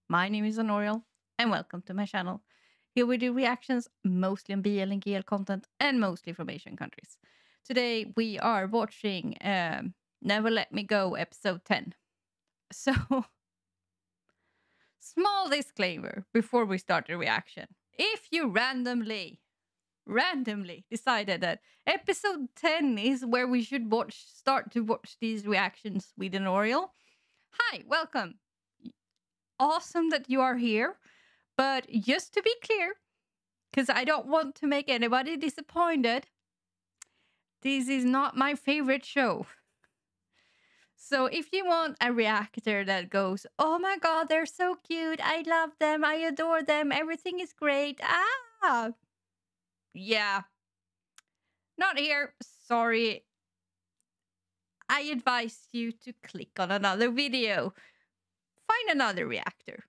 My name is Anoriell, and welcome to my channel. Here we do reactions mostly on BL and GL content and mostly from Asian countries. Today we are watching Never Let Me Go episode 10. So, small disclaimer before we start the reaction. If you randomly decided that episode 10 is where we should start to watch these reactions with Anoriell, hi, welcome. Awesome that you are here. But just to be clear, because I don't want to make anybody disappointed, this is not my favorite show. So if you want a reactor that goes, oh my god, they're so cute, I love them, I adore them, everything is great, yeah, not here, sorry. I advise you to click on another video. Find another reactor.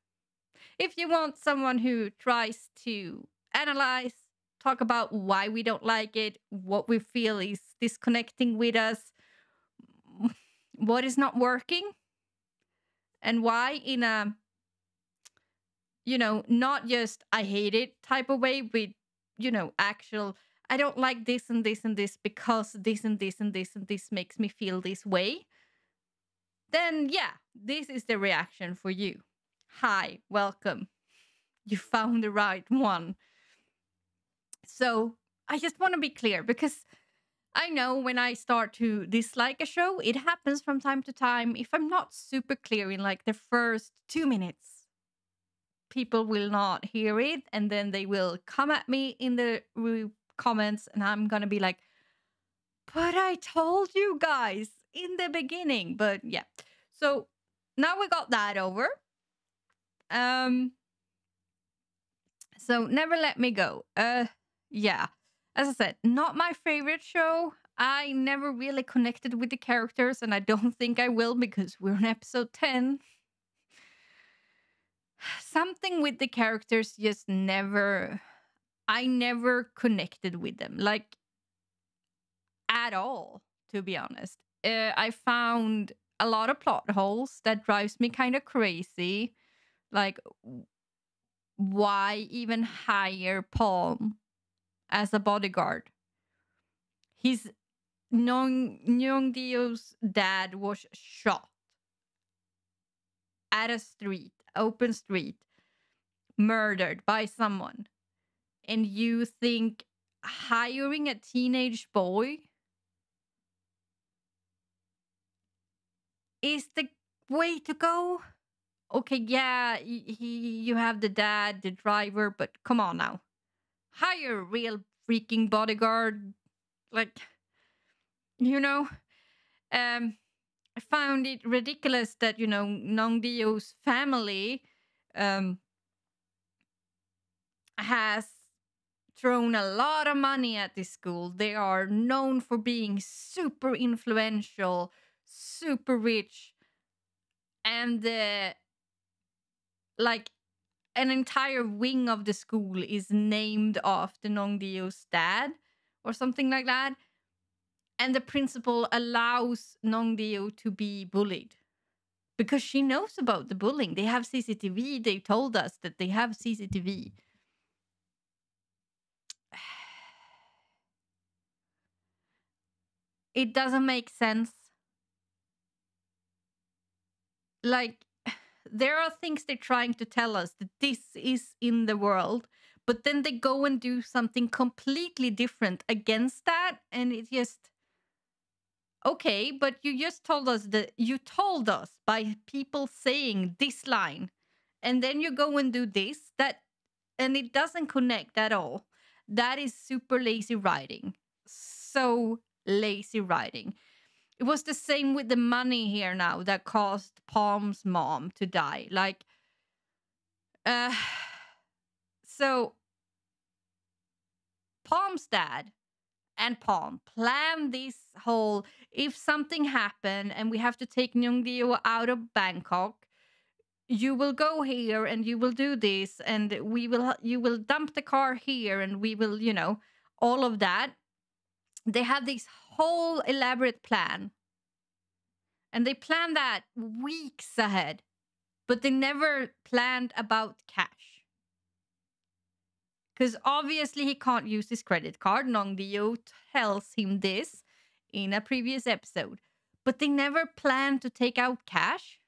If you want someone who tries to analyze, talk about why we don't like it, what we feel is disconnecting with us, what is not working, and why in a, not just I hate it type of way with, actual, I don't like this and this and this because this and this and this and this makes me feel this way, then yeah, this is the reaction for you. Hi, welcome. You found the right one. So I just want to be clear because I know when I start to dislike a show, it happens from time to time. If I'm not super clear in like the first 2 minutes, people will not hear it. And then they will come at me in the comments and I'm going to be like, but I told you guys in the beginning. But yeah, so now we got that over. So Never Let Me Go. Yeah. As I said, not my favorite show. I never really connected with the characters, and I don't think I will because we're on episode 10. Something with the characters just never... I never connected with them, like, at all, to be honest. I found a lot of plot holes that drives me kind of crazy. Like, why even hire Palm as a bodyguard? His Nyeongdio's dad was shot at a street, open street, murdered by someone. And you think hiring a teenage boy is the way to go? Okay, yeah, you have the dad, the driver, but come on now. Hire a real freaking bodyguard. Like, I found it ridiculous that, Nongdio's family has thrown a lot of money at this school. They are known for being super influential, super rich, and like an entire wing of the school is named after Nongdio's dad or something like that. And the principal allows Nongdio to be bullied because she knows about the bullying. They have CCTV. They told us that they have CCTV. It doesn't make sense. Like, there are things they're trying to tell us that this is in the world, but then they go and do something completely different against that, and it just... Okay, but you just told us that you told us by people saying this line, and then you go and do this, and it doesn't connect at all. That is super lazy writing. So lazy writing. It was the same with the money here now that caused Palm's mom to die. Like, so Palm's dad and Palm planned this whole, if something happened and we have to take Nyeongdio out of Bangkok, you will go here and you will do this and you will dump the car here and we will, all of that. They have this whole elaborate plan. And they plan that weeks ahead. but they never planned about cash. Because obviously he can't use his credit card. Nong Dio tells him this in a previous episode. But they never planned to take out cash.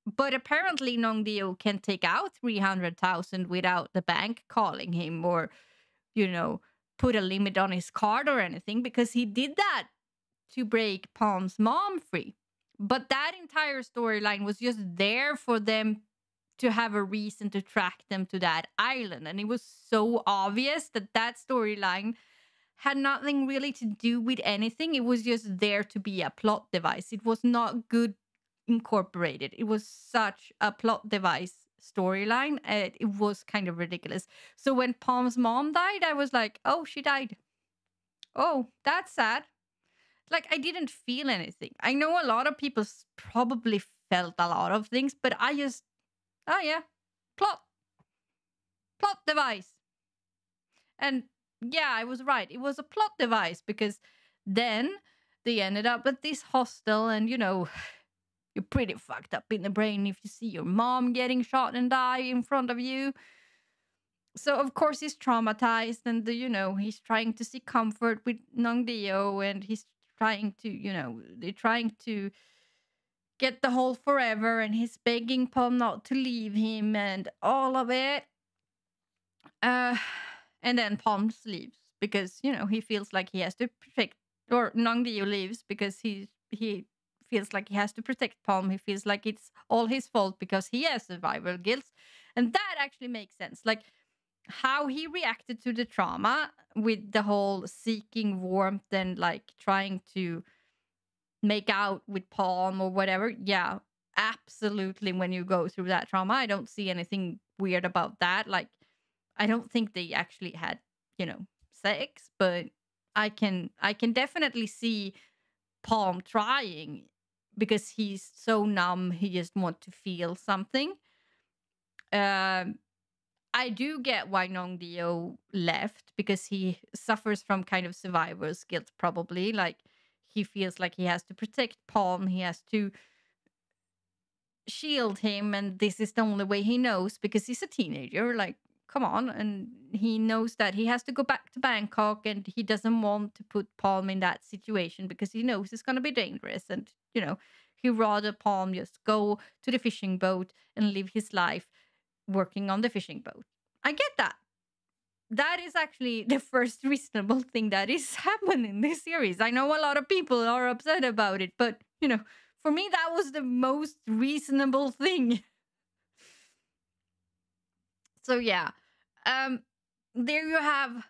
But apparently Nong Dio can take out 300,000 without the bank calling him or, put a limit on his card or anything, because he did that to break Palm's mom free. But that entire storyline was just there for them to have a reason to track them to that island. And it was so obvious that that storyline had nothing really to do with anything. It was just there to be a plot device. It was not good incorporated. It was such a plot device storyline. It was kind of ridiculous. So when Palm's mom died, I was like, oh, she died. Oh, that's sad. Like, I didn't feel anything. I know a lot of people probably felt a lot of things, but I just, oh yeah, plot device. And yeah, I was right. It was a plot device, because then they ended up at this hostel, and you're pretty fucked up in the brain if you see your mom getting shot and die in front of you. So of course he's traumatized, and he's trying to seek comfort with Nong Dio, and he's trying to, they're trying to get the whole forever, and he's begging Palm not to leave him and all of it. And then Palm leaves because, he feels like he has to protect, or Nong Dio leaves because he feels like he has to protect Palm. He feels like it's all his fault because he has survival guilt. And that actually makes sense. Like, how he reacted to the trauma with the whole seeking warmth and like trying to make out with Palm or whatever. Yeah, absolutely. When you go through that trauma, I don't see anything weird about that. Like, I don't think they actually had, sex, but I can definitely see Palm trying, because he's so numb. He just wants to feel something. I do get why Nong Dio left, because he suffers from kind of survivor's guilt, probably. Like, he feels like he has to protect Palm. He has to shield him. And this is the only way he knows, because he's a teenager. Like, come on. And he knows that he has to go back to Bangkok, and he doesn't want to put Palm in that situation because he knows it's going to be dangerous. And, he'd rather Palm just go to the fishing boat and live his life working on the fishing boat. I get that. That is actually the first reasonable thing that is happening in this series. I know a lot of people are upset about it, but, for me, that was the most reasonable thing. So, yeah. There you have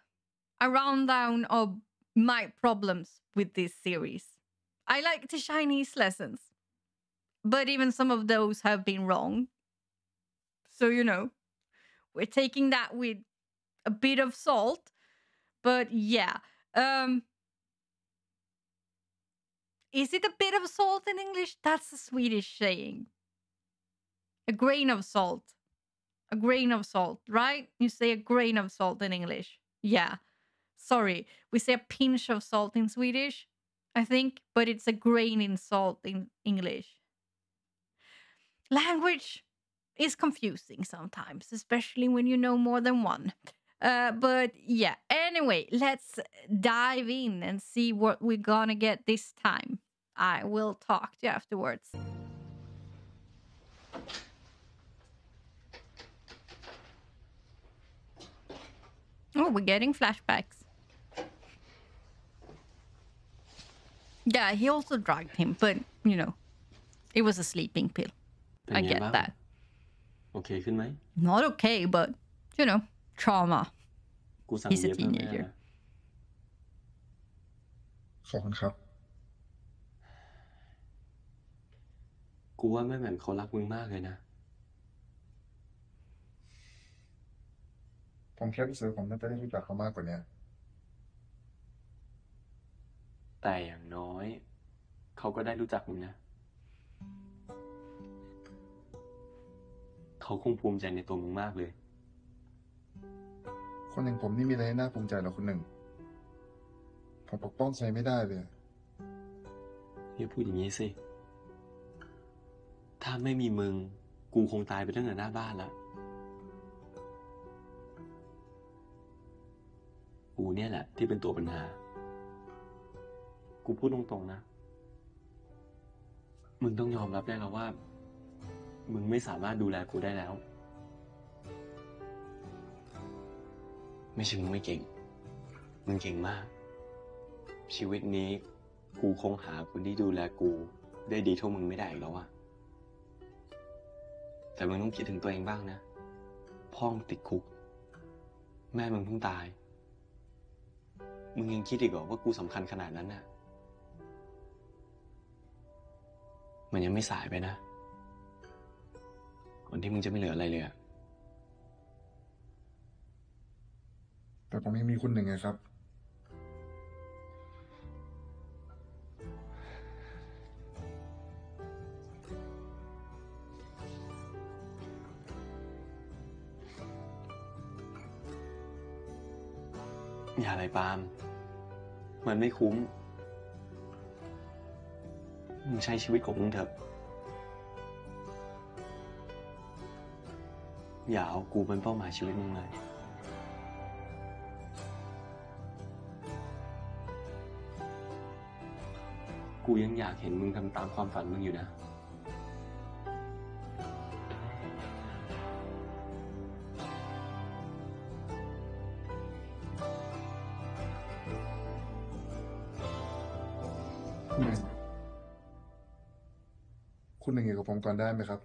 a rundown of my problems with this series. I like the Chinese lessons, but even some of those have been wrong. So, we're taking that with a bit of salt. But yeah. Is it a bit of salt in English? That's a Swedish saying. A grain of salt. A grain of salt, right? You say a grain of salt in English. Yeah. Sorry. We say a pinch of salt in Swedish, I think. But it's a grain in salt in English. Language is confusing sometimes, especially when you know more than one. But yeah, anyway, let's dive in and see what we're gonna get this time. I will talk to you afterwards. Oh, we're getting flashbacks. Yeah, he also drugged him, but, it was a sleeping pill. I get that. โอเคขึ้นไหม Not okay, but, trauma. กูสั่ง He's a เบียร์เพิ่มให้ teenager. นะ ขอบคุณครับ กูว่าแม่แหม่มเขารักมึงมากเลยนะ ผมแค่รู้สึกผมน่าจะได้รู้จักเขามากกว่านี้ แต่อย่างน้อยเขาก็ได้รู้จักมึงนะ เขาคงภูมิใจในตัวมึงมากเลย คนอย่างผมนี่มีอะไรให้น่าภูมิใจหรอคุณหนึ่ง ผมปกป้องใครไม่ได้เลย อย่าพูดอย่างนี้สิ ถ้าไม่มีมึงกูคงตายไปตั้งแต่หน้าบ้านแล้วกูเนี่ยแหละที่เป็นตัวปัญหากูพูดตรงๆนะมึงต้องยอมรับได้แล้วว่ามึงไม่สามารถดูแลกูได้แล้วไม่ใช่มึงไม่เก่งมึงเก่งมากชีวิตนี้กูคงหาคนที่ดูแลกูได้ดีเท่ามึงไม่ได้อีกแล้วอะแต่มึงต้องคิดถึงตัวเองบ้างนะพ่อมึงติดคุกแม่มึงเพิ่งตายมึงยังคิดอีกเหรอว่ากูสำคัญขนาดนั้นน่ะมันยังไม่สายไปนะก่อนที่มึงจะไม่เหลืออะไรเลยอะแต่ผมยังมีคุณหนึ่งไงครับอย่าเลยปาล์มมันไม่คุ้มมึงใช้ชีวิตของมึงเถอะอย่าเอากูเป็นเป้าหมายชีวิตมึงเลยกูยังอยากเห็นมึงทำตามความฝันมึงอยู่นะคุณหนึ่งอยู่กับผมก่อนได้ไหมครับ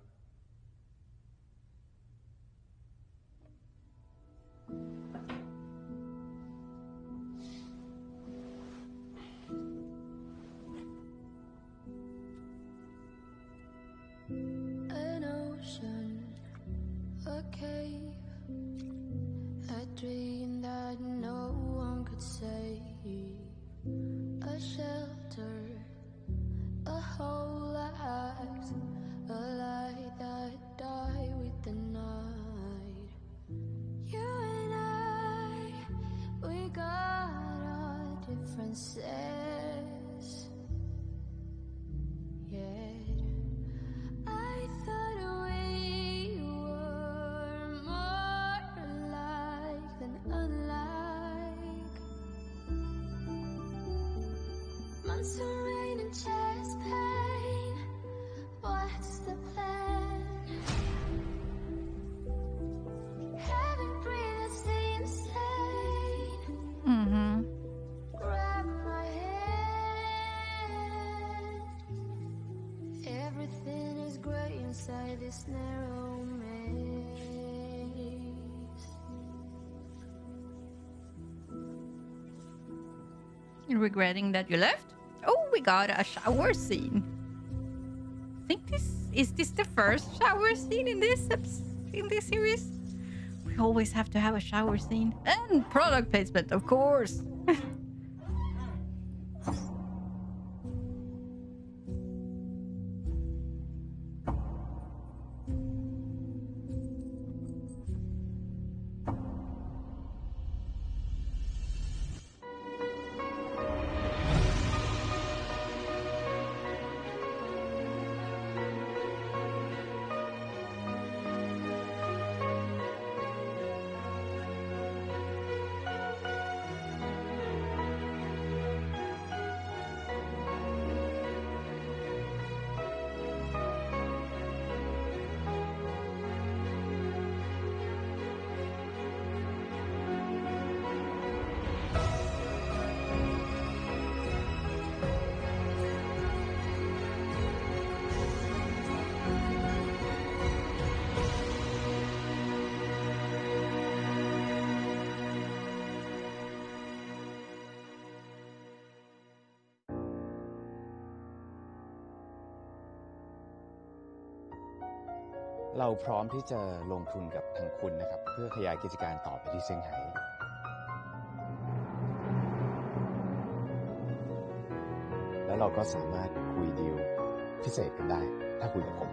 Regretting that you left? Oh, we got a shower scene. I think this the first shower scene in this series? We always have to have a shower scene. And product placement, of course.เราพร้อมที่จะลงทุนกับทางคุณนะครับเพื่อขยายกิจการต่อไปที่เซี่ยงไฮ้แล้วเราก็สามารถคุยดีลพิเศษกันได้ถ้าคุยกับผม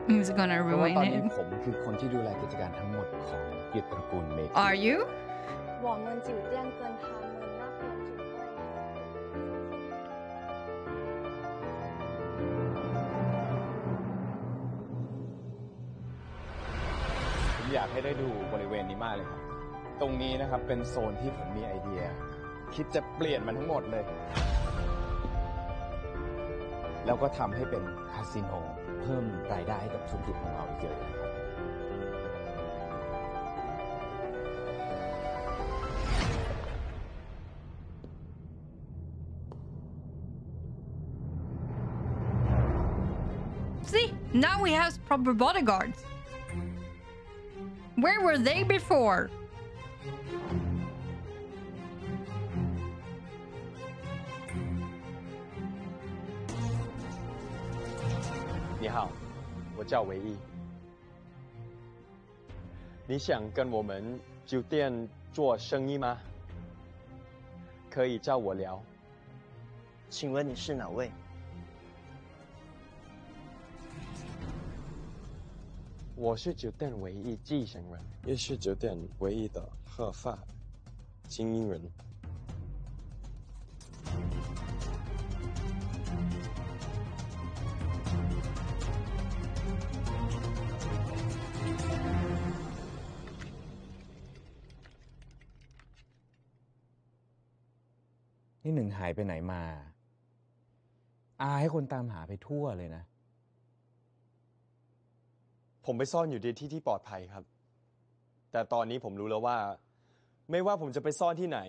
He's gonna เพราะว่า ruin ตอนนี้ him. ผมคือคนที่ดูแลกิจการทั้งหมดของกิจตระกูลเมก Are you? 我们酒店跟他们那边就会ให้ได้ดูบริเวณนี้มากเลยครับตรงนี้นะครับเป็นโซนที่ผมมีไอเดียคิดจะเปลี่ยนมันทั้งหมดเลยแล้วก็ทำให้เป็นคาสิโนเพิ่มรายได้ให้กับธุรกิจของเราอีกเยอะเลยครับ See, now we have proper bodyguards. Where were they before? 你好，我叫维义。你想跟我们酒店做生意吗？可以找我聊。请问你是哪位？我是酒店唯一继承人，也是酒店唯一的合法经营人。นี่หนึ่งหายไปไหนมาให้คนตามหาไปทั่วเลยนะผมไปซ่อนอยู่ในที่ที่ปลอดภัยครับแต่ตอนนี้ผมรู้แล้วว่าไม่ว่าผมจะไปซ่อนที่ไหน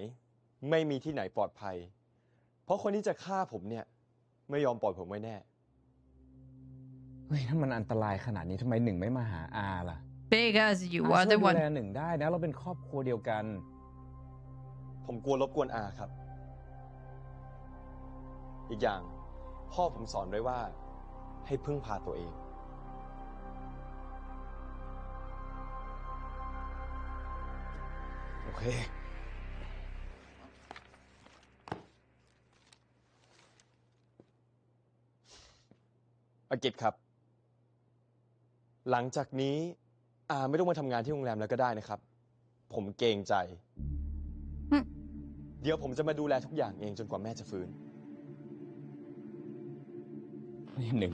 ไม่มีที่ไหนปลอดภัยเพราะคนที่จะฆ่าผมเนี่ยไม่ยอมปล่อยผมไว้แน่เฮ้ยถ้ามันอันตรายขนาดนี้ทำไมหนึ่งไม่มาหาล่ะ Because you ช่วย are the ดู one. แลหนึ่งได้นะเราเป็นครอบครัวเดียวกันผมกลัวรบกวนครับอีกอย่างพ่อผมสอนไว้ว่าให้พึ่งพาตัวเองโอเคอากิจครับหลังจากนี้ไม่ต้องมาทำงานที่โรงแรมแล้วก็ได้นะครับผมเกรงใจเดี๋ยวผมจะมาดูแลทุกอย่างเองจนกว่าแม่จะฟื้นนี่หนึ่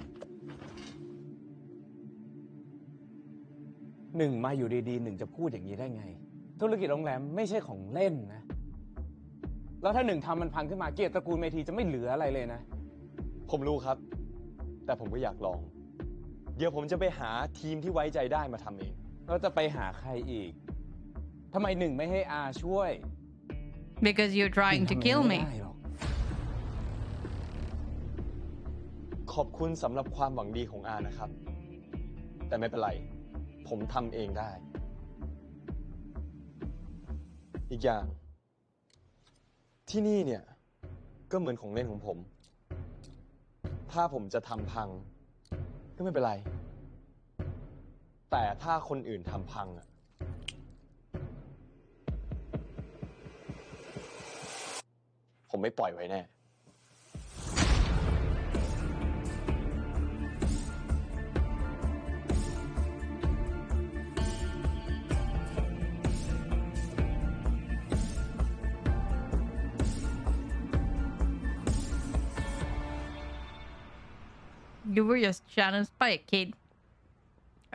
งมาอยู่ดีๆหนึ่งจะพูดอย่างนี้ได้ไงธุรกิจโรงแรมไม่ใช่ของเล่นนะแล้วถ้าหนึ่งทำมันพังขึ้นมาเกียรติตระกูลเมธีจะไม่เหลืออะไรเลยนะผมรู้ครับแต่ผมก็อยากลองเดี๋ยวผมจะไปหาทีมที่ไว้ใจได้มาทำเองแล้วจะไปหาใครอีกทำไมหนึ่งไม่ให้ช่วย Because you're trying to kill me. ขอบคุณสำหรับความหวังดีของนะครับแต่ไม่เป็นไรผมทำเองได้อีกอย่างที่นี่เนี่ยก็เหมือนของเล่นของผมถ้าผมจะทำพังก็ไม่เป็นไรแต่ถ้าคนอื่นทำพังผมไม่ปล่อยไว้แน่ You were just challenged by a kid.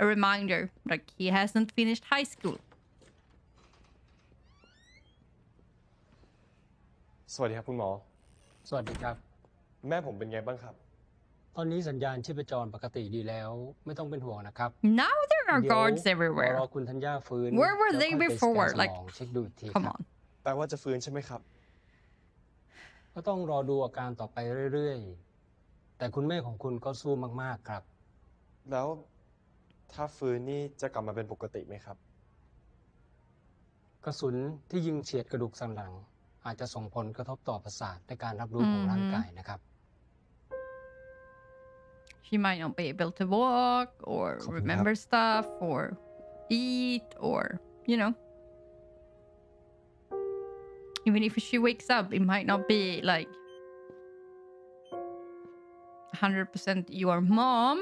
A reminder that he hasn't finished high school. สวัสดีครับคุณหมอสวัสดีครับแม่ผมเป็นไงบ้างครับตอนนี้สัญญาณชีพจรปกติดีแล้วไม่ต้องเป็นห่วงนะครับ Now there are guards รอ everywhere. คุณธัญญาฟื้น Where were แล้ว they ค่อยไปสแกน before? สม Like, องเช็คดูอีกที come ครับ on. แปลว่าจะฟื้นใช่ไหมครับก็ต้องรอดูอาการต่อไปเรื่อยๆแต่คุณแม่ของคุณก็สู้มากๆครับแล้วถ้าฟื้นนี่จะกลับมาเป็นปกติไหมครับกระสุนที่ยิงเฉียดกระดูกสันหลังอาจจะส่งผลกระทบต่อประสาทในการรับรู้ของร่างกายนะครับ She might not be able to walk or remember stuff or eat or, you know. Even if she wakes up, it might not be like 100% your mom.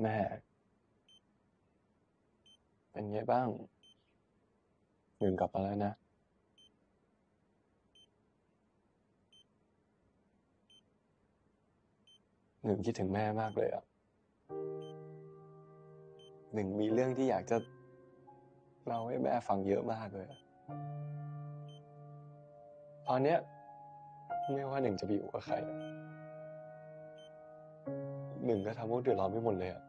แม่ เป็นไงบ้างหนึ่งกลับมาแล้วนะหนึ่งคิดถึงแม่มากเลยอ่ะหนึ่งมีเรื่องที่อยากจะเล่าให้แม่ฟังเยอะมากเลยอะตอนเนี้ยไม่ว่าหนึ่งจะไปอยู่กับใครอะหนึ่งก็ทำพวกเดือดร้อนไปหมดเลยอ่ะ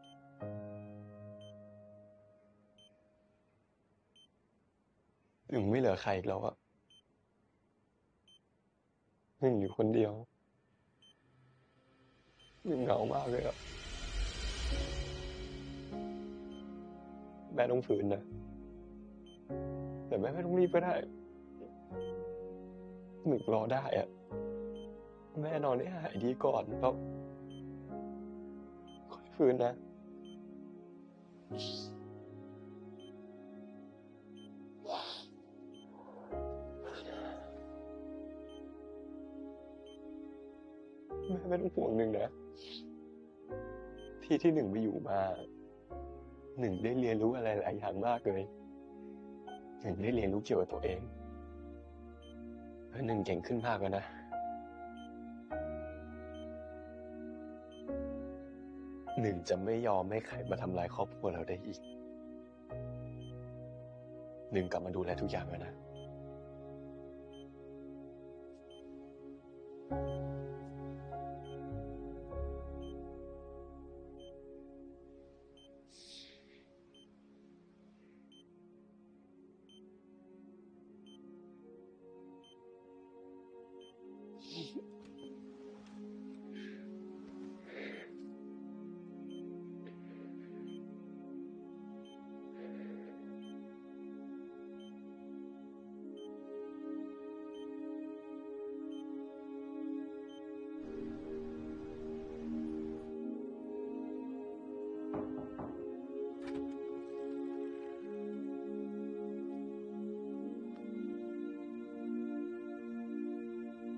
หนึ่งไม่เหลือใครอีกแล้วอะหนึ่งอยู่คนเดียวหนึ่งเหงามากเลยอะแม่ต้องฝืนนะแต่แม่ไม่ต้องรีบก็ได้หนึ่งรอได้อะแม่นอนให้หายดีก่อนแล้วค่อยฟื้นนะแม่ไม่ต้องห่วงหนึ่งนะที่หนึ่งไปอยู่มาหนึ่งได้เรียนรู้อะไรหลายอย่างมากเลยหนึ่งได้เรียนรู้เกี่ยวกับตัวเองและหนึ่งเก่งขึ้นมากแล้วนะหนึ่งจะไม่ยอมให้ใครมาทำลายครอบครัวเราได้อีกหนึ่งกลับมาดูแลทุกอย่างแล้วนะ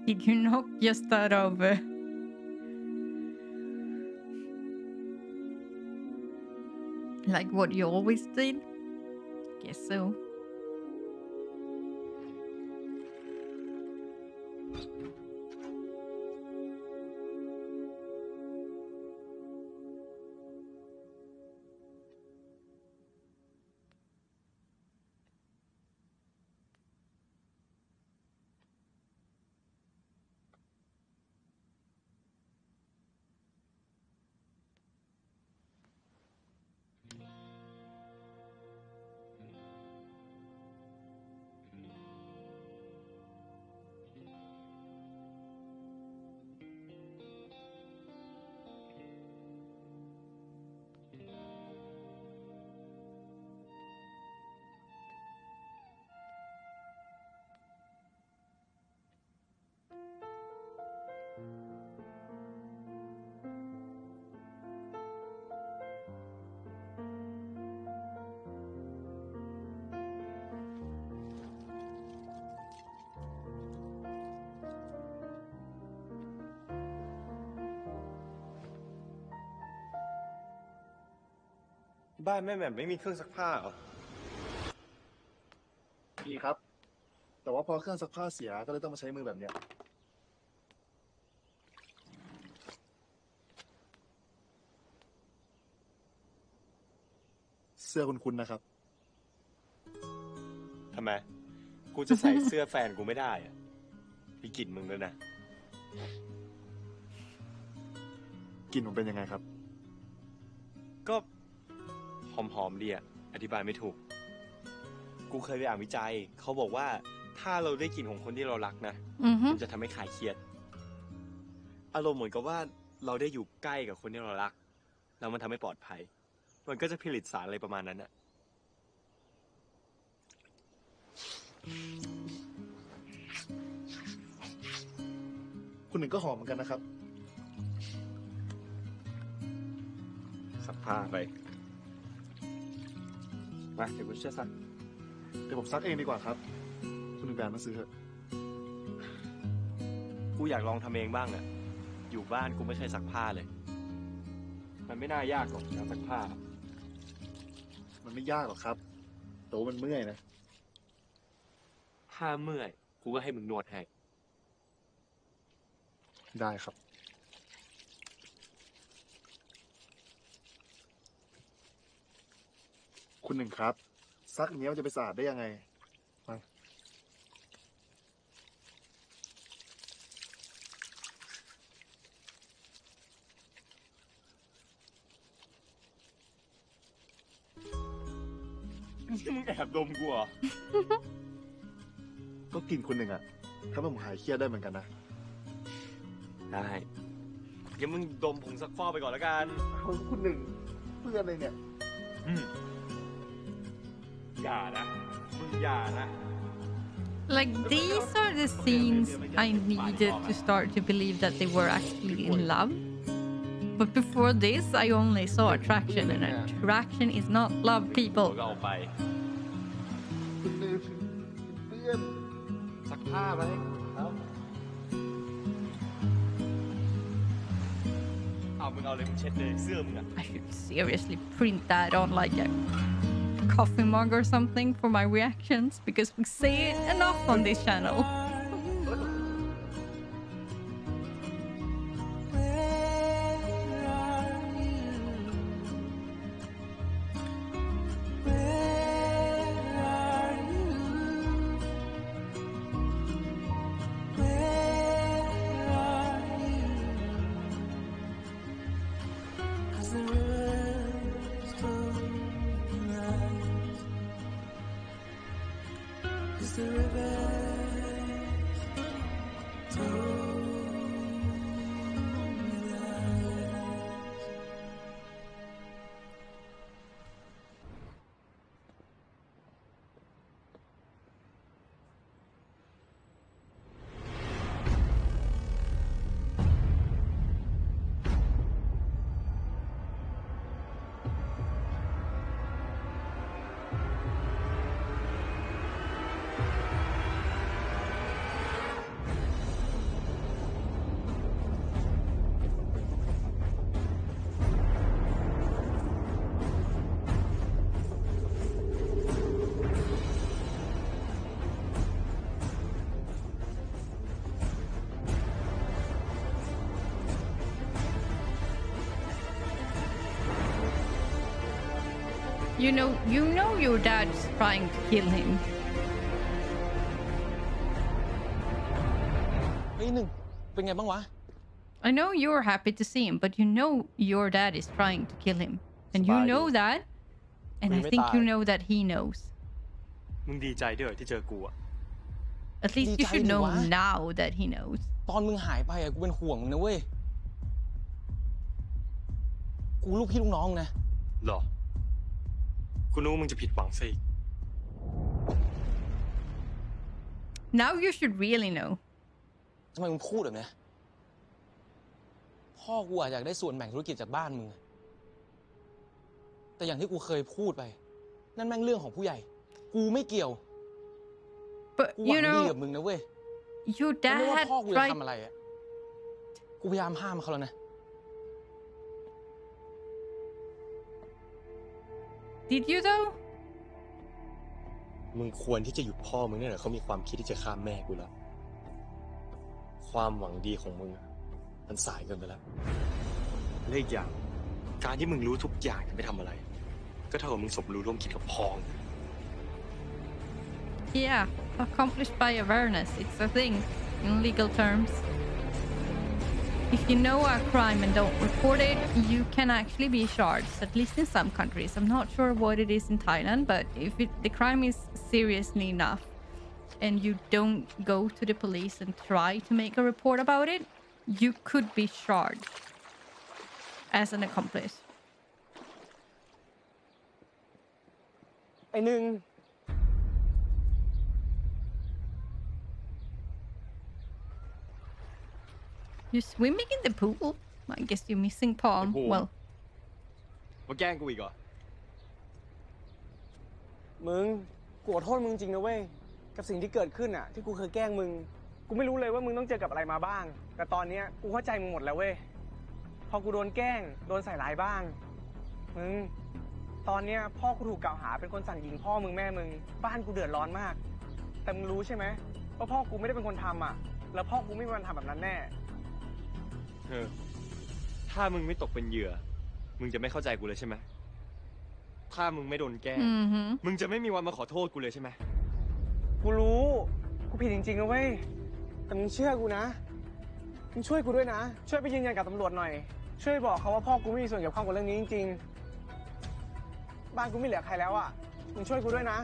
Did you knock just out of like what you always did? Guess so.บ้านแม่แหม่มไม่มีเครื่องซักผ้าเหรอดีครับ แต่ว่าพอเครื่องซักผ้าเสียก็เลยต้องมาใช้มือแบบเนี้ยเสื้อคุณนะครับ ทำไมกูจะใส่เสื้อแฟนกูไม่ได้อะมีกลิ่นมึงด้วยนะ กลิ่นผมเป็นยังไงครับ ก็หอมๆดีอะอธิบายไม่ถูก กูเคยไปอ่านวิจัยเขาบอกว่าถ้าเราได้กลิ่นของคนที่เรารักนะ Mm-hmm. มันจะทำให้คลายเครียด อารมณ์เหมือนกับว่าเราได้อยู่ใกล้กับคนที่เรารักแล้วมันทำให้ปลอดภัย มันก็จะผลิตสารอะไรประมาณนั้นอะคุณหนึ่งก็หอมเหมือนกันนะครับ ซักผ้าไปมาเดี๋ยวกูช่วยซัก เดี๋ยวผมซักเองดีกว่าครับ คุณหนึ่งแบนมาซื้อเถอะ กูอยากลองทำเองบ้างอะอยู่บ้านกูไม่เคยซักผ้าเลย มันไม่น่ายากหรอกการซักผ้ามันไม่ยากหรอกครับแต่ว่ามันเมื่อยนะ ถ้าเมื่อยกูก็ให้มึงนวดให้ ได้ครับ คุณหนึ่งครับ ซักอย่างเงี้ยมันจะไปสะอาดได้ยังไงมา นี่มึงแอบดมกูเหรอ ก็กินคุณหนึ่งอะทำให้ผมหายเครียดได้เหมือนกันนะ ได้งั้นมึงดมผงซักฟอกไปก่อนแล้วกัน เอาคุณหนึ่งเพื่อนเลยเนี่ย อย่านะ มึงอย่านะ Like, these are the scenes I needed to start to believe that they were actually in love. But before this, I only saw attraction, and attraction is not love, ก็ people. เอาไป คุณหนึ่งเพื่อน ซักผ้าไปครับเอามึงเอาเลยมึงเช็ดเลยเสื้อมึงอะ I should seriously print that on like a coffee mug or something for my reactions, because we say it enough on this channel. You know your dad's trying to kill him. เฮ้ยหนึ่งเป็นไงบ้างวะ I know you're happy to see him, but you know your dad is trying to kill him. And you know that. And I think you know that he knows. มึงดีใจด้วยที่เจอกูอะ At least you should know now that he knows. ตอนมึงหายไปอะกูเป็นห่วงมึงนะเว้ย กูลูกพี่ลูกน้องนะ หรอ กูรู้มึงจะผิดหวังซะอีก Now you should really know. ทำไมมึงพูดแบบนี้พ่อกูอาจอยากได้ส่วนแบ่งธุรกิจจากบ้านมึง แต่อย่างที่กูเคยพูดไป นั่นแม่งเรื่องของผู้ใหญ่ กูไม่เกี่ยว But กูหวั you งดีกับ know, มึงนะเว้ย your ไม่ว่า dad พ่อกูจะ tried. ทำอะไรอะกูพยายามห้ามเขาแล้วนะ Did you though? มึงควรที่จะหยุดพ่อมึงเนี่ยแหละเขามีความคิดที่จะฆ่าแม่กูแล้ว ความหวังดีของมึงอะมันสายเกินไปแล้วและอีกอย่างการที่มึงรู้ทุกอย่างจะไม่ทำอะไร ก็เท่ากับมึงสมรู้ร่วมคิดกับพ่อมึง Yeah, accomplished by awareness. It's a thing in legal terms. If you know a crime and don't report it, you can actually be charged, at least in some countries. I'm not sure what it is in Thailand, but if the crime is seriously enough and you don't go to the police and try to make a report about it, you could be charged as an accomplice. ไอ้หนึ่ง You're swimming in the pool? I guess you're missing palm. pool. Well, มาแกล้งกูอีกเหรอ มึงกูขอโทษมึงจริงนะเว้ย กับสิ่งที่เกิดขึ้นอะที่กูเคยแกล้งมึง กูไม่รู้เลยว่ามึงต้องเจอกับอะไรมาบ้าง แต่ตอนเนี้ยกูเข้าใจมึงหมดแล้วเว้ย พอกูโดนแกล้งโดนใส่ร้ายบ้างมึงตอนเนี้ยพ่อกูถูกกล่าวหาเป็นคนสั่งยิงพ่อมึงแม่มึงบ้านกูเดือดร้อนมากแต่มึงรู้ใช่ไหมว่าพ่อกูไม่ได้เป็นคนทำอ่ะแล้วพ่อกูไม่มีวันทำแบบนั้นแน่ถ้ามึงไม่ตกเป็นเหยื่อมึงจะไม่เข้าใจกูเลยใช่ไหมถ้ามึงไม่โดนแกล้งมึงจะไม่มีวันมาขอโทษกูเลยใช่ไหมกูรู้กูผิดจริงๆนะเว้ยแต่มึงเชื่อกูนะมึงช่วยกูด้วยนะช่วยไปยืนยันกับตำรวจหน่อยช่วยบอกเขาว่าพ่อกูไม่มีส่วนเกี่ยวข้องกับเรื่องนี้จริงๆบ้านกูไม่เหลือใครแล้วอ่ะมึงช่วยกูด้วยนะ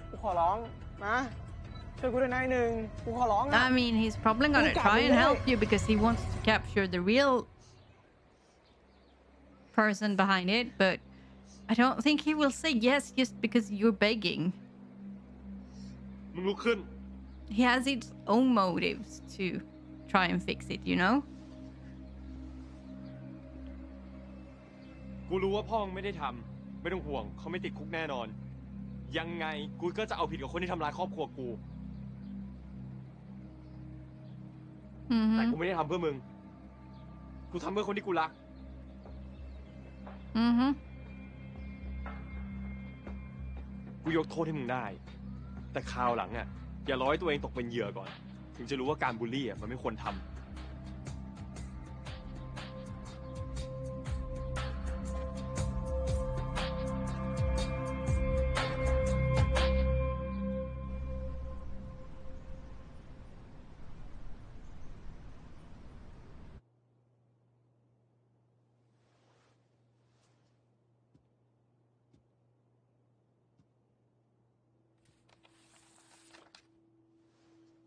กูขอร้องนะช่วยกูด้วยนะหนึ่งกูขอร้อง I mean, he's probably gonna try and help you because he wants to capture the real person behind it, but I don't think he will say yes just because you're begging. มึงลุกขึ้น He has his own motives to try and fix it, you know? กูรู้ว่าพ่อมึงไม่ได้ทำไม่ต้องห่วงเขาไม่ติดคุกแน่นอนยังไงกูก็จะเอาผิดกับคนที่ทำร้ายครอบครัวกูแต่กูไม่ได้ทำเพื่อมึงกูทำเพื่อคนที่กูรักกูยกโทษให้มึงได้แต่คราวหลังอ่ะอย่ารอให้ตัวเองตกเป็นเหยื่อก่อนถึงจะรู้ว่าการบูลลี่อ่ะมันไม่ควรทำ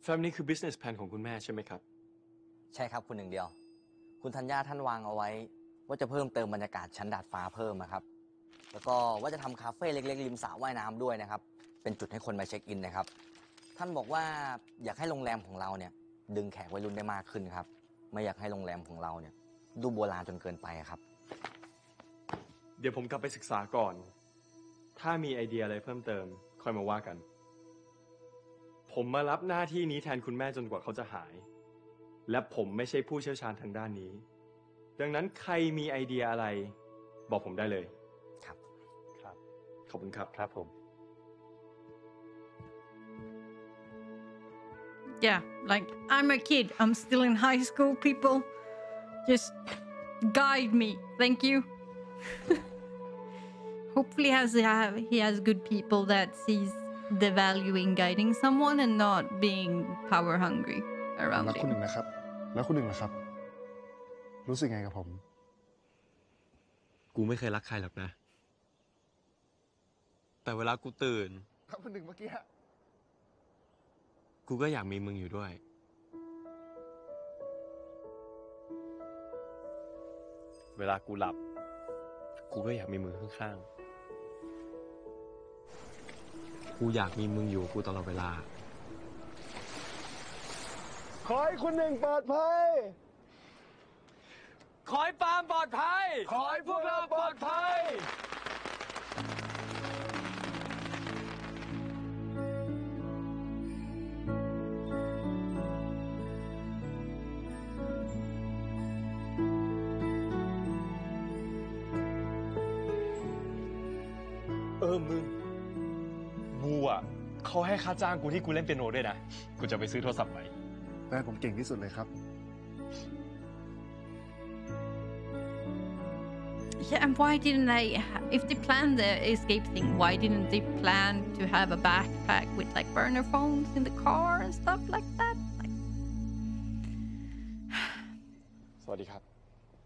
แฟ้มนี้คือ business plan ของคุณแม่ใช่ไหมครับใช่ครับคุณหนึ่งเดียวคุณธัญญาท่านวางเอาไว้ว่าจะเพิ่มเติมบรรยากาศชั้นดาดฟ้าเพิ่มนะครับแล้วก็ว่าจะทำคาเฟ่เล็กๆริมสระว่ายน้ำด้วยนะครับเป็นจุดให้คนมาเช็คอินนะครับท่านบอกว่าอยากให้โรงแรมของเราเนี่ยดึงแขกวัยรุ่นได้มากขึ้นครับไม่อยากให้โรงแรมของเราเนี่ยดูโบราณจนเกินไปครับเดี๋ยวผมกลับไปศึกษาก่อนถ้ามีไอเดียอะไรเพิ่มเติมค่อยมาว่ากันผมมารับหน้าที่นี้แทนคุณแม่จนกว่าเขาจะหายและผมไม่ใช่ผู้เชี่ยวชาญทางด้านนี้ดังนั้นใครมีไอเดียอะไรบอกผมได้เลยครับครับขอบคุณครับครับผม Yeah, like I'm a kid. I'm still in high school, people. Just guide me. Thank you. Hopefully he has good people that sees the value in guiding someone and not being power hungry around แล้วคุณห him. นึ่งนะครับแล้วคุณหนึ่งนะครับรู้สึกไงกับผม กูไม่เคยรักใครหรอกนะแต่เวลากูตื่น ครับคุณหนึ่งเมื่อกี้ กูก็อยากมีมึงอยู่ด้วยเวลากูหลับกูก็อยากมีมึงข้างๆกูอยากมีมึงอยู่กูตลอดเวลาขอให้คุณหนึ่งปลอดภัยขอให้ปาล์มปลอดภัยขอให้พวกเราปลอดภัยมึงบูอ่ะเขาให้ค่าจ้างกูที่กูเล่นเปียโนด้วยนะกูจะไปซื้อโทรศัพท์ใหม่แฟนผมเก่งที่สุดเลยครับ Yeah, and why didn't they, if they planned the escape thing, why didn't they plan to have a backpack with like burner phones in the car and stuff like that? Like... สวัสดีครับ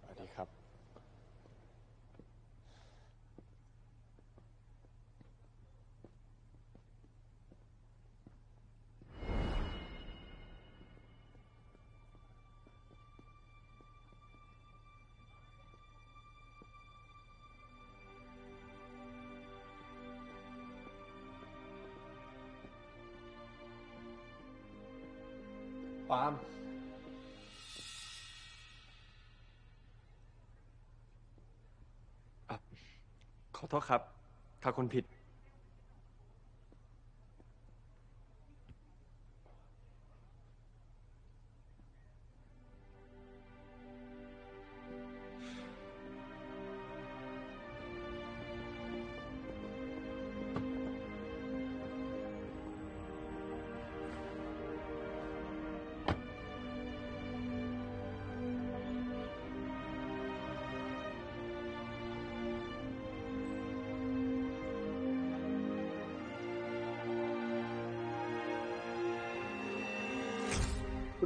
สวัสดีครับปาล์มขอโทษครับถ้าคนผิด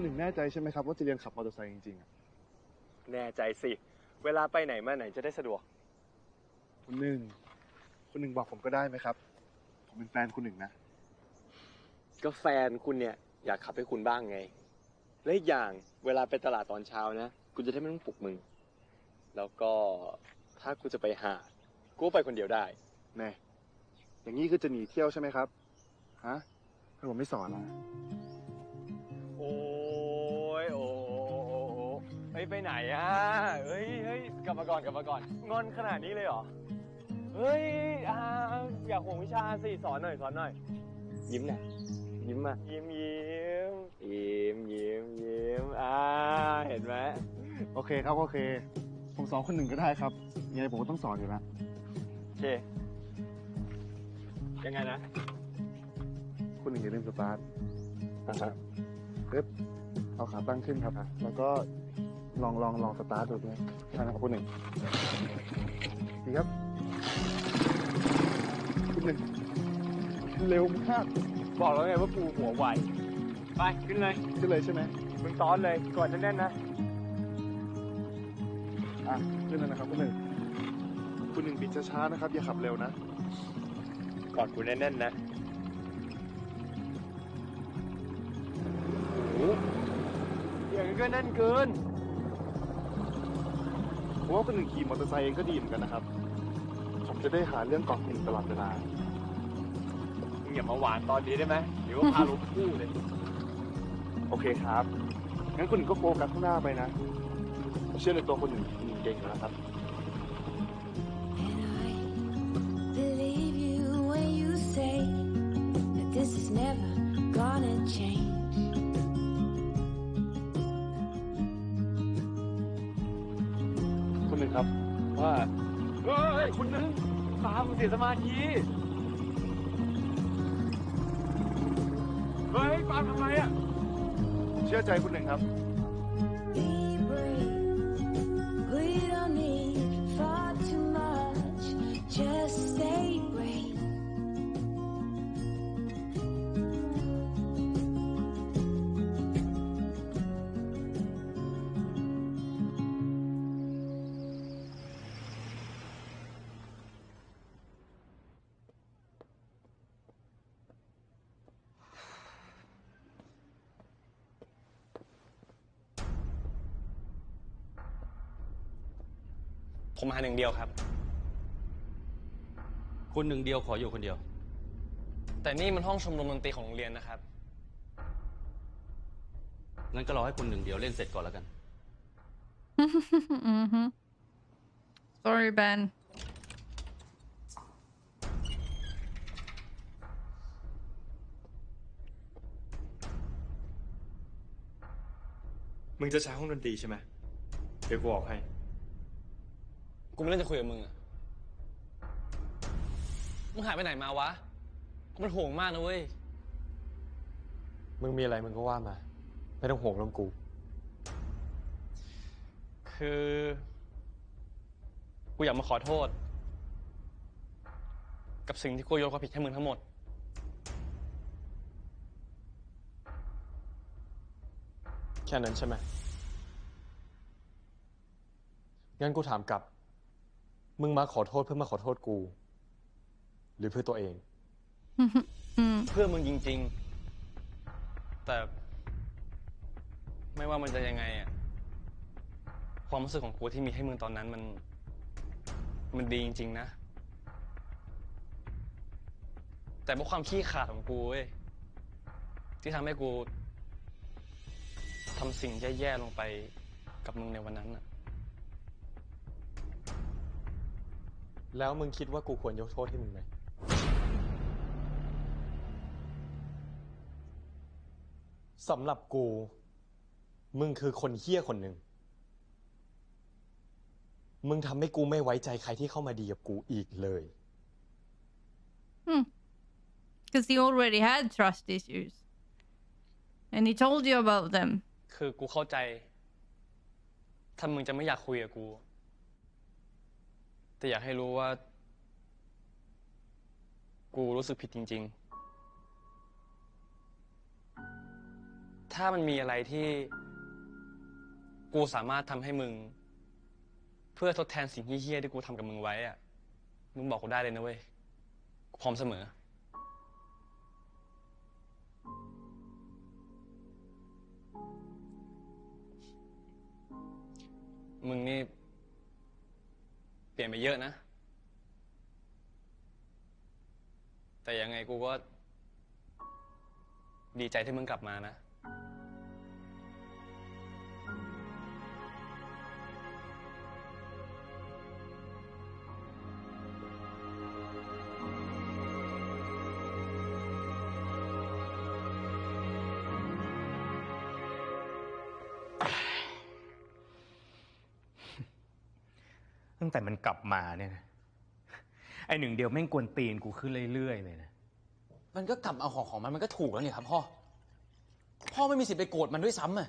คุณหนึ่งแน่ใจใช่ไหมครับว่าจะเรียนขับมอเตอร์ไซค์จริงๆ แน่ใจสิ เวลาไปไหนมาไหนจะได้สะดวก คุณหนึ่งบอกผมก็ได้ไหมครับ ผมเป็นแฟนคุณหนึ่งนะ ก็แฟนคุณเนี่ยอยากขับให้คุณบ้างไง และอีกอย่างเวลาไปตลาดตอนเช้านะกูจะได้ไม่ต้องปลุกมึง แล้วก็ถ้ากูจะไปหาดกูไปคนเดียวได้ แน่ อย่างนี้คือจะหนีเที่ยวใช่ไหมครับ ฮะถ้าผมไม่สอนนะ โอ้ยโอ้เฮ้ยไปไหนอ่ะเฮ้ยกลับมาก่อนงอนขนาดนี้เลยเหรอ เฮ้ยอยากห่วงวิชาสิสอนหน่อยยิ้มหน่อยยิ้มมายิ้มเห็นไหม โอเคครับ โอเค ผมสอนคุณหนึ่งก็ได้ครับยังไงผมก็ต้องสอนอยู่แล้ว โอเคยังไงนะ คุณหนึ่งอย่าลืมสตาร์ทปึ๊บเอาขาตั้งขึ้นครับ แล้วก็ลองสตาร์ทดูด้วยใช่นะครับคุณหนึ่งดีครับ คุณหนึ่งเร็วมาก บอกแล้วไงว่าปูหัวไวไปขึ้นเลย ขึ้นเลยใช่ไหม มึงซ้อนเลยก่อนแน่นๆนะ ขึ้นแล้วนะครับคุณหนึ่งบิดช้าๆนะครับ อย่าขับเร็วนะ ก่อนกูแน่นๆนะโอ้โหอย่างนี้ก็แน่นเกิน ผมว่าคุณหนึ่งขี่มอเตอร์ไซค์เองก็ดีเหมือนกันนะครับ ผมจะได้หาเรื่องเกาะคุณหนึ่งตลอดเวลา มึงอย่ามาหวานตอนนี้ได้ไหมเดี๋ยวพาลงคู่เลย โอเคครับ งั้นคุณหนึ่งก็โฟกัสข้างหน้าไปนะผมเชื่อในตัวคุณหนึ่งเก่งแล้วนะครับ Believe you when you say that this is never gonna change. คุณหนึ่งครับ ว่าเฮ้ยคุณนึงตามเสียสมาธิเฮ้ยปาล์มทำไมอ่ะ เชื่อใจคุณหนึ่งครับ Be brave. We don't need far too much. Just stay brave. ผมหาหนึ่งเดียวครับ คุณหนึ่งเดียวขออยู่คนเดียว แต่นี่มันห้องชมรมดนตรีของโรงเรียนนะครับ งั้นก็รอให้คุณหนึ่งเดียวเล่นเสร็จก่อนแล้วกัน Mm-hmm. Sorry, Ben. มึงจะใช้ห้องดนตรีใช่ไหมเดี๋ยวกูออกให้ กูไม่เล่นจะคุยกับมึงอะมึงหายไปไหนมาวะ กูเป็นห่วงมากนะเว้ย มึงมีอะไรมึงก็ว่ามา ไม่ต้องห่วงเรื่องกู คือ กูอยากมาขอโทษ กับสิ่งที่กูโยนความผิดให้มึงทั้งหมด แค่นั้นใช่ไหม งั้นกูถามกลับ มึงมาขอโทษเพื่อมาขอโทษกู หรือเพื่อตัวเอง เพื่อมึงจริงๆ แต่ไม่ว่ามันจะยังไงอะความรู้สึกของกูที่มีให้มึงตอนนั้นมันดีจริงๆนะ แต่เพราะความขี้ขลาดของกูเว้ยที่ทำให้กูทำสิ่งแย่ๆลงไปกับมึงในวันนั้นอะ แล้วมึงคิดว่ากูควรยกโทษให้มึงไหม สำหรับกู มึงคือคนเหี้ยคนหนึ่ง มึงทำให้กูไม่ไว้ใจใครที่เข้ามาดีกับกูอีกเลย Because he already had trust issues. And he told you about them. คือกูเข้าใจ ถ้ามึงจะไม่อยากคุยกับกู แต่อยากให้รู้ว่า กูรู้สึกผิดจริง ถ้ามันมีอะไรที่กูสามารถทำให้มึงเพื่อทดแทนสิ่งเหี้ยๆที่กูทำกับมึงไว้อะมึงบอกกูได้เลยนะเว้ยกูพร้อมเสมอมึงนี่เปลี่ยนไปเยอะนะแต่ยังไงกูก็ดีใจที่มึงกลับมานะตั้งแต่มันกลับมาเนี่ยนะไอ้หนึ่งเดียวแม่งกวนตีนกูขึ้นเรื่อยๆเลยนะมันก็กลับเอาของมันก็ถูกแล้วนี่ครับพ่อไม่มีสิทธิ์ไปโกรธมันด้วยซ้ำอ่ะ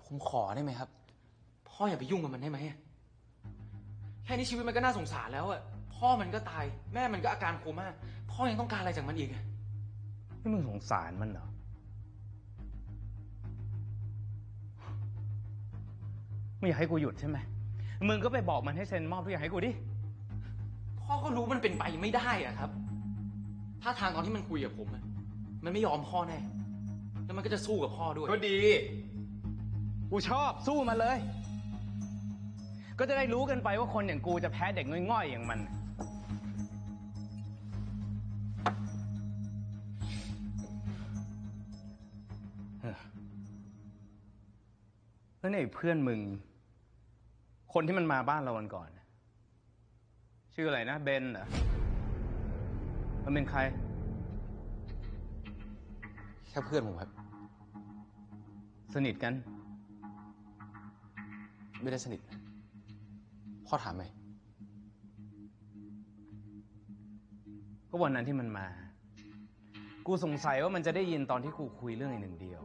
ผมขอได้ไหมครับพ่ออย่าไปยุ่งกับมันได้ไหมแค่นี้ชีวิตมันก็น่าสงสารแล้วอ่ะพ่อมันก็ตายแม่มันก็อาการโคม่าพ่อยังต้องการอะไรจากมันอีกนี่มึงสงสารมันเหรอมึงอยากให้กูหยุดใช่ไหมมึงก็ไปบอกมันให้เซ็นมอบทุกอย่างให้กูดิพ่อก็รู้มันเป็นไปไม่ได้อะครับถ้าทางตอนที่มันคุยกับผมมันไม่ยอมพ่อแน่แล้วมันก็จะสู้กับพ่อด้วยก็ดีกูชอบสู้มาเลยก็จะได้รู้กันไปว่าคนอย่างกูจะแพ้เด็กง่อยๆอย่างมันแล้วนี่เพื่อนมึงคนที่มันมาบ้านเราวันก่อนชื่ออะไรนะเบนเหรอมันเป็นใครแค่เพื่อนผมครับสนิทกันไม่ได้สนิทพ่อถามไหมก็วันนั้นที่มันมากูสงสัยว่ามันจะได้ยินตอนที่กูคุยเรื่องไอ้หนึ่งเดียว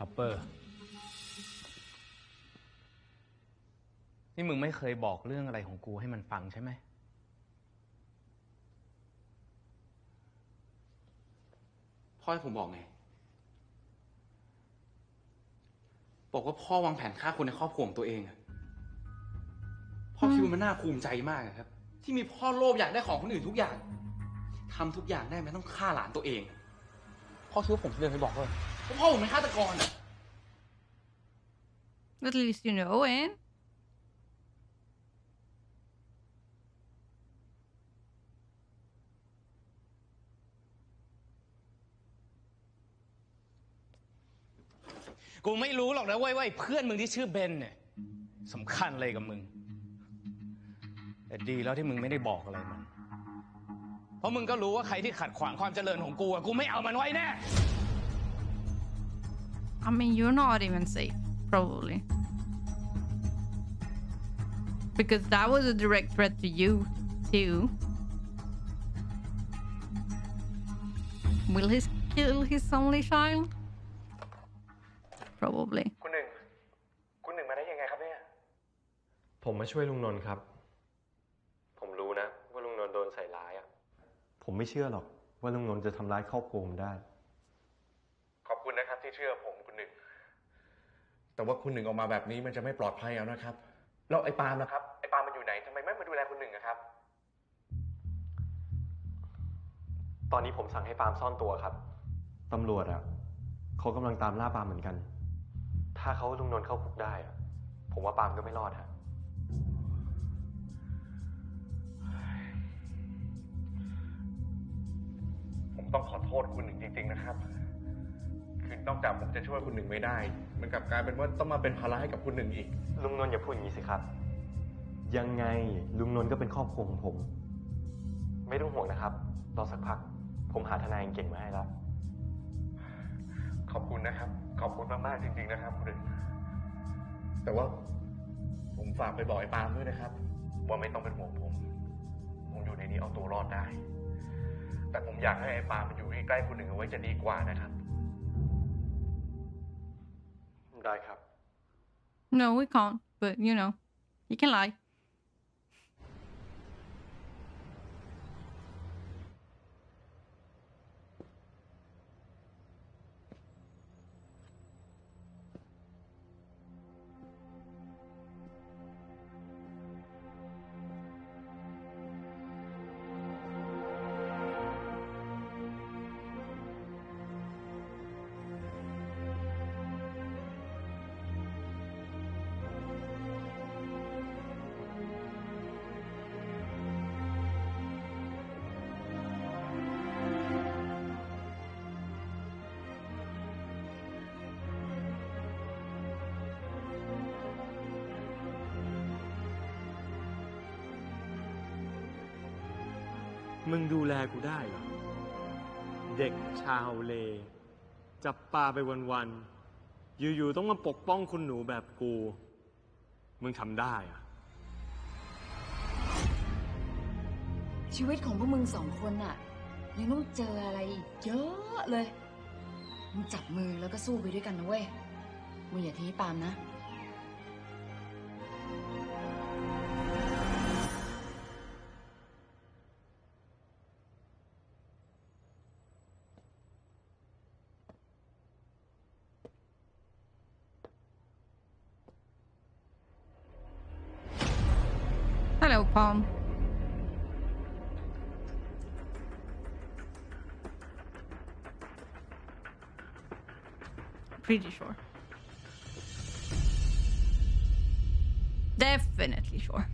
ฮัปเปอร์นี่มึงไม่เคยบอกเรื่องอะไรของกูให้มันฟังใช่ไหมพ่อให้ผมบอกไงบอกว่าพ่อวางแผนฆ่าคนในครอบครัวของตัวเองอะพ่อคิดว่ามันน่าภูมิใจมากครับที่มีพ่อโลภอยากได้ของคนอื่นทุกอย่างทำทุกอย่างได้ไม่ต้องฆ่าหลานตัวเองพ่อคิดว่าผมจะเดินไปบอกว่าพ่อผมเป็นฆาตกรอะ At least you know it. กูไม่รู้หรอกนะเว้ยว่าเพื่อนมึงที่ชื่อเบนเนี่ยสำคัญอะไรกับมึงแต่ดีแล้วที่มึงไม่ได้บอกอะไรมันเพราะมึงก็รู้ว่าใครที่ขัดขวางความเจริญของกูอะกูไม่เอามันไว้แน่ I mean, you're not even safe, probably. Because that was a direct threat to you, too. Will he kill his only child? Probably. คุณหนึ่งมาได้ยังไงครับเนี่ยผมมาช่วยลุงนนท์ครับผมรู้นะว่าลุงนนท์โดนใส่ร้ายอ่ะผมไม่เชื่อหรอกว่าลุงนนท์จะทำร้ายครอบครัวผมได้ขอบคุณนะครับที่เชื่อผมคุณหนึ่งแต่ว่าคุณหนึ่งออกมาแบบนี้มันจะไม่ปลอดภัยแล้วนะครับแล้วไอ้ปาล์มนะครับไอ้ปาล์มมันอยู่ไหนทำไมไม่มาดูแลคุณหนึ่งครับตอนนี้ผมสั่งให้ปาล์มซ่อนตัวครับตำรวจอ่ะเขากำลังตามล่าปาล์มเหมือนกันถ้าเขาลุงนนท์เข้าคุกได้อะผมว่าปาล์มก็ไม่รอดฮะผมต้องขอโทษคุณหนึ่งจริงๆนะครับคือนอกจากผมจะช่วยคุณหนึ่งไม่ได้มันกลับกลายเป็นว่าต้องมาเป็นภาระให้กับคุณหนึ่งอีกลุงนนท์อย่าพูดอย่างนี้สิครับยังไงลุงนนท์ก็เป็นครอบครัวของผมไม่ต้องห่วงนะครับรอสักพักผมหาทนายเก่งมาให้แล้วขอบคุณนะครับขอบคุณมากๆจริงๆนะครับคุณหนึ่งแต่ว่าผมฝากไปบอกไอ้ปาล์มด้วยนะครับว่าไม่ต้องเป็นห่วงผมอยู่ในนี้เอาตัวรอดได้แต่ผมอยากให้ไอ้ปาล์มมันอยู่ใกล้ๆคุณหนึ่งเอาไว้จะดีกว่านะครับได้ครับ No, we can't. But, you know, you can lie. มึงดูแลกูได้เหรอเด็กชาวเลจับปลาไปวันๆอยู่ๆต้องมาปกป้องคุณหนูแบบกูมึงทำได้อะชีวิตของพวกมึงสองคนน่ะยังต้องเจออะไรอีกเยอะเลยมึงจับมือแล้วก็สู้ไปด้วยกันนะเว้ยมึงอย่าทิ้งปามนะ Hello, Palm. Pretty sure. Definitely sure.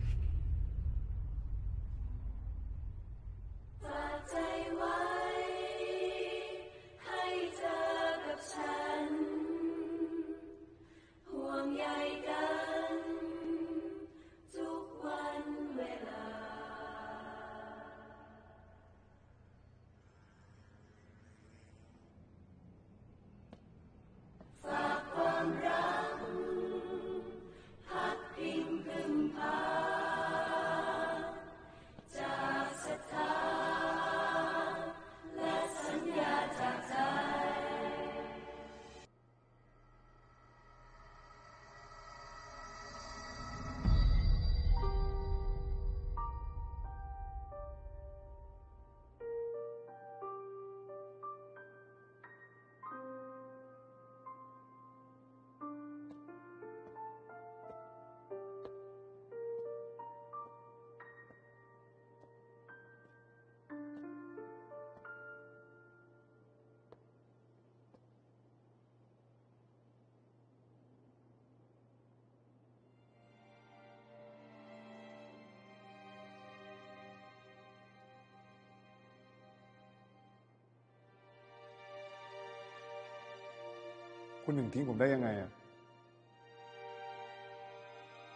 คุณหนึ่งทิ้งผมได้ยังไงอ่ะ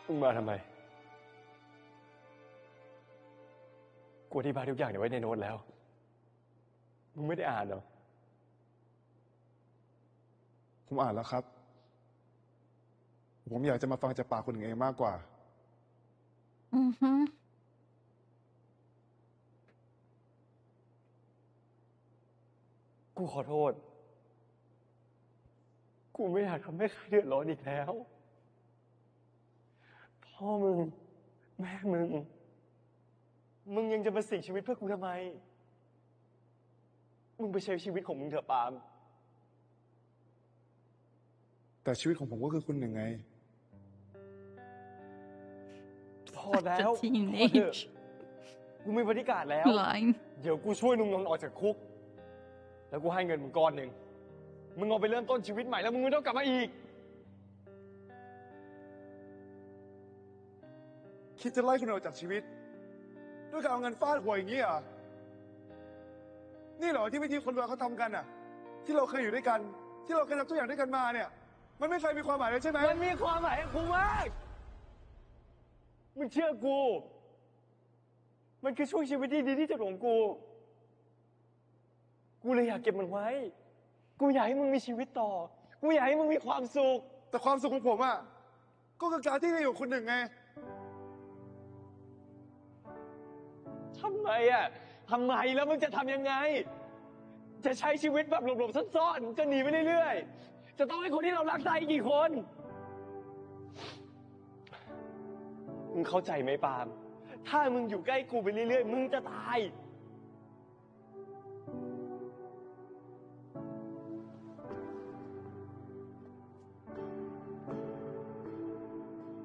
มึงมาทำไมกูอธิบายทุกอย่างไว้ในโน้ตแล้วมึงไม่ได้อ่านเหรอผมอ่านแล้วครับผมอยากจะมาฟังจากปากคุณหนึ่งเองมากกว่ากูขอโทษกูไม่อยากทำให้ใครเดือดร้อนอีกแล้วพ่อมึงแม่มึงยังจะมาเสี่ยงชีวิตเพื่อกูทำไมมึงไปใช้ชีวิตของมึงเถอะปาล์มแต่ชีวิตของผมก็คือคุณหนึ่งไงพอแล้วกูมีบริการแล้วเดี๋ยวกูช่วยนุ่งนนท์ออกจากคุกแล้วกูให้เงินมึงก้อนหนึ่งมึงเอาไปเริ่มต้นชีวิตใหม่แล้วมึงไม่ต้องกลับมาอีกคิดจะไล่คุณออกจากชีวิตด้วยการเอาเงินฟาดหัวอย่างนี้เหรอนี่เหรอที่วิธีคนรวยเขาทำกันอ่ะที่เราเคยอยู่ด้วยกันที่เราเคยทำทุกอย่างด้วยกันมาเนี่ยมันไม่เคยมีความหมายเลยใช่ไหมมันมีความหมายกับกูมากมึงเชื่อกูมันคือช่วงชีวิตที่ดีที่สุดของกูเลยอยากเก็บมันไว้กูอยากให้มึงมีชีวิตต่อกูอยากให้มึงมีความสุขแต่ความสุขของผมอ่ะก็คือการที่ได้อยู่คุณหนึ่งไงทำไมแล้วมึงจะทำยังไงจะใช้ชีวิตแบบหลบๆซ่อนๆจะหนีไปเรื่อยๆจะต้องให้คนที่เรารักตายอีกกี่คนมึงเข้าใจไหมปาล์มถ้ามึงอยู่ใกล้กูไปเรื่อยๆมึงจะตาย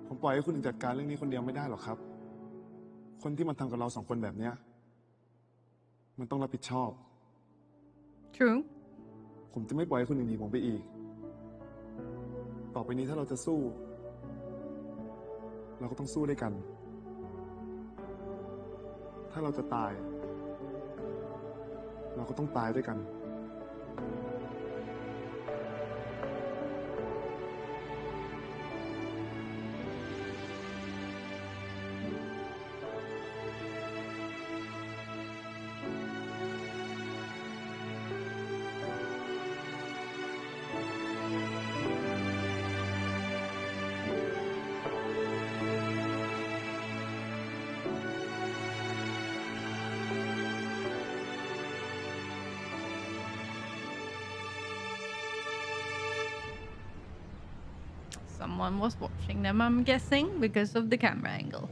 ผมปล่อยให้คุณหนึ่งจัดการเรื่องนี้คนเดียวไม่ได้หรอกครับคนที่มันทำกับเราสองคนแบบเนี้ยมันต้องรับผิดชอบ True ผมจะไม่ปล่อยให้คุณหนึ่งหนีผมไปอีกต่อไปนี้ถ้าเราจะสู้เราก็ต้องสู้ด้วยกันถ้าเราจะตายเราก็ต้องตายด้วยกัน someone was watching them, I'm guessing, because of the camera angle.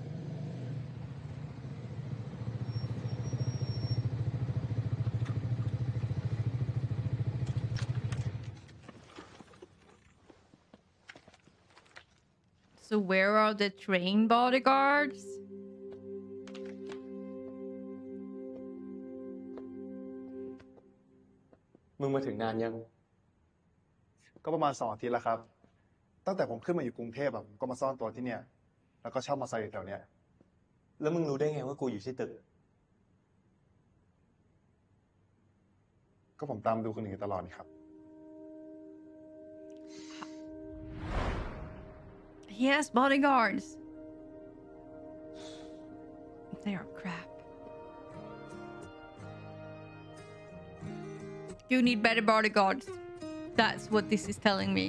So where are the train bodyguards? มึงมาถึงนานยัง ก็ประมาณ2 อาทิตย์แล้วครับ ตั้งแต่ผมขึ้นมาอยู่กรุงเทพผมก็มาซ่อนตัวที่เนี่ย แล้วก็เช่ามอเตอร์ไซค์แถวเนี้ย แล้วมึงรู้ได้ไงว่ากูอยู่ที่ตึก ก็ผมตามดูคนอื่นตลอดนี่ครับ He has bodyguards. They are crap. You need better bodyguards. That's what this is telling me.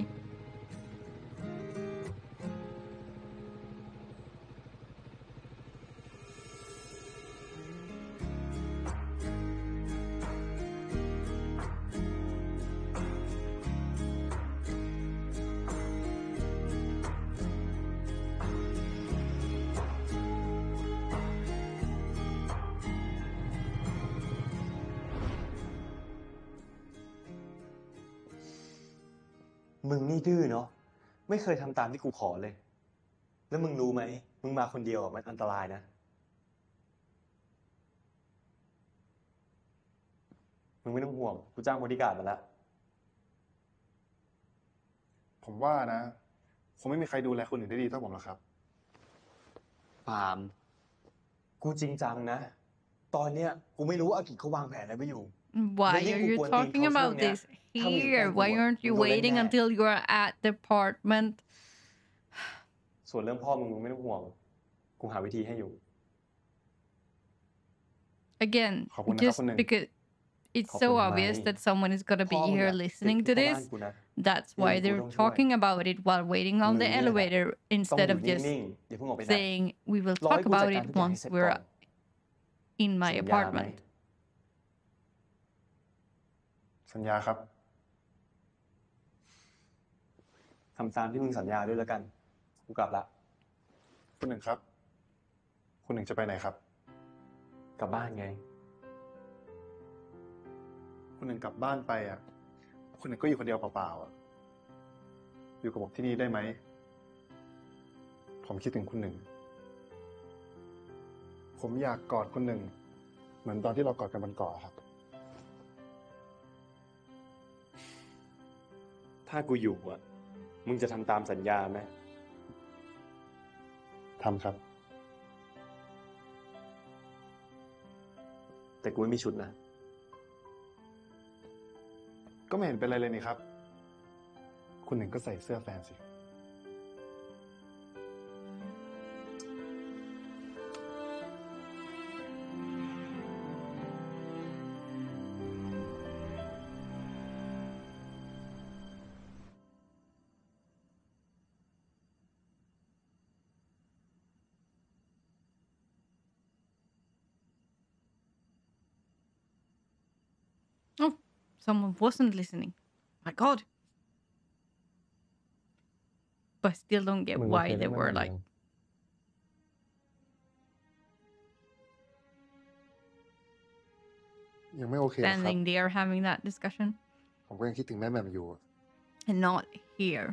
มึงนี่ดื้อเนาะ ไม่เคยทำตามที่กูขอเลย แล้วมึงรู้ไหม มึงมาคนเดียวมันอันตรายนะ มึงไม่ต้องห่วง กูจ้างบอดี้การ์ดมาแล้ว ผมว่านะ คงไม่มีใครดูแลคนอื่นได้ดีเท่าผมหรอกครับ ปาล์ม กูจริงจังนะ ตอนเนี้ยกูไม่รู้ว่าอากิเขาวางแผนอะไรไว้อยู่ Why are you talking about this here? Why aren't you waiting until you are at the apartment? ส่วนเรื่องพ่อมึงไม่ต้องห่วง กูหาวิธีให้อยู่ Again, just because it's so obvious that someone is gonna be here listening to this, that's why they're talking about it while waiting on the elevator instead of just saying we will talk about it once we're in my apartment. สัญญาครับ ทำตามที่มึงสัญญาด้วยแล้วกัน กูกลับละ คุณหนึ่งครับ คุณหนึ่งจะไปไหนครับ กลับบ้านไง คุณหนึ่งกลับบ้านไปอ่ะ คุณหนึ่งก็อยู่คนเดียวเปล่าๆอ่ะ อยู่กับผมที่นี่ได้ไหม ผมคิดถึงคุณหนึ่ง ผมอยากกอดคุณหนึ่ง เหมือนตอนที่เรากอดกันบนเกาะครับ ถ้ากูอยู่อ่ะ มึงจะทำตามสัญญาไหม ทำครับ แต่กูไม่มีชุดนะ ก็ไม่เห็นเป็นไรเลยนี่ครับ คุณหนึ่งก็ใส่เสื้อแฟนสิ Oh, someone wasn't listening. My God. But I still don't get why they were like. ยังไม่โอเคหรอกครับ standing there having that discussion ผมก็ยังคิดถึงแม่แหม่มอยู่ and not here.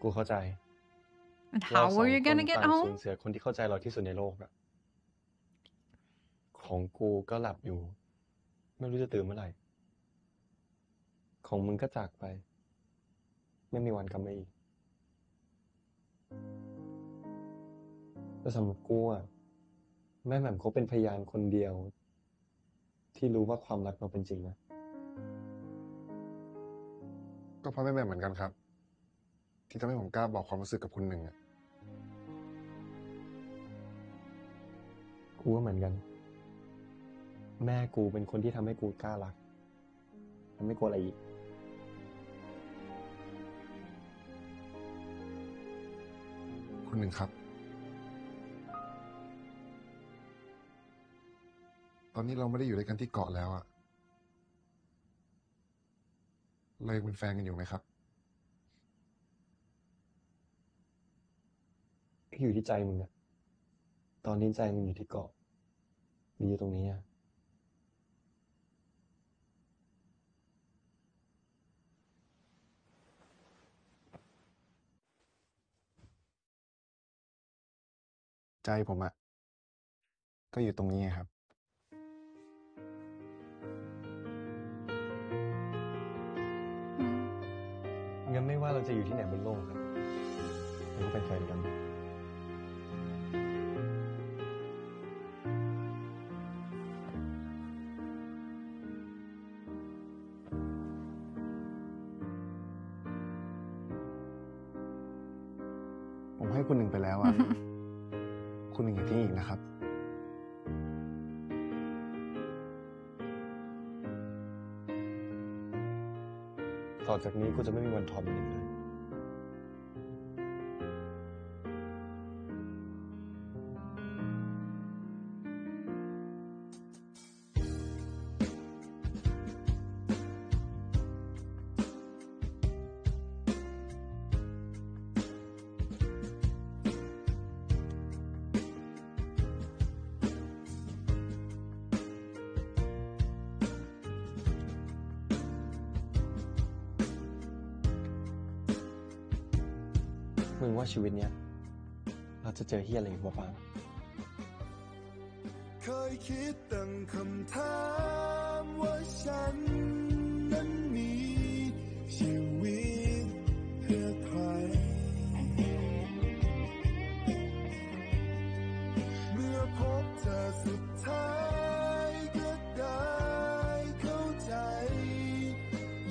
กูเข้าใจ And how are you gonna get สูญ home? เสียคนที่เข้าใจเราที่สุดในโลกอะของกูก็หลับอยู่ ไม่รู้จะตื่นเมื่อไหร่ ของมึงก็จากไป ไม่มีวันกลับมาอีก แต่สำหรับกูอะแม่แหม่มเขาเป็นพยานคนเดียว ที่รู้ว่าความรักเราเป็นจริงนะ ก็เพราะแม่แหม่มเหมือนกันครับ ที่ทำให้ผมกล้าบอกความรู้สึกกับคุณหนึ่งอะ กูก็เหมือนกัน แม่กูเป็นคนที่ทำให้กูกล้ารักทำให้กูอะไรอีก คุณหนึ่งครับ ตอนนี้เราไม่ได้อยู่ด้วยกันที่เกาะแล้วอะ เรายังเป็นแฟนกันอยู่ไหมครับ อยู่ที่ใจมึงอะตอนนี้ใจมึงอยู่ที่เกาะหรืออยู่ตรงนี้อะใจผมอะก็อยู่ตรงนี้ครับ งั้นไม่ว่าเราจะอยู่ที่ไหนบนโลกครับเราก็เป็นแฟนกัน ผมให้คุณหนึ่งไปแล้วอะ คุณหนึ่งอย่าทิ้งอีกนะครับ ต่อจากนี้กูจะไม่มีวันทอมอีกเลย มึงว่าชีวิตเนี้ยเราจะเจอเฮียอะไรอีกวะปาง เคยคิดตั้งคำถามว่าฉันนั้นมีชีวิตเพื่อใครเมื่อพบเธอสุดท้ายก็ได้เข้าใจ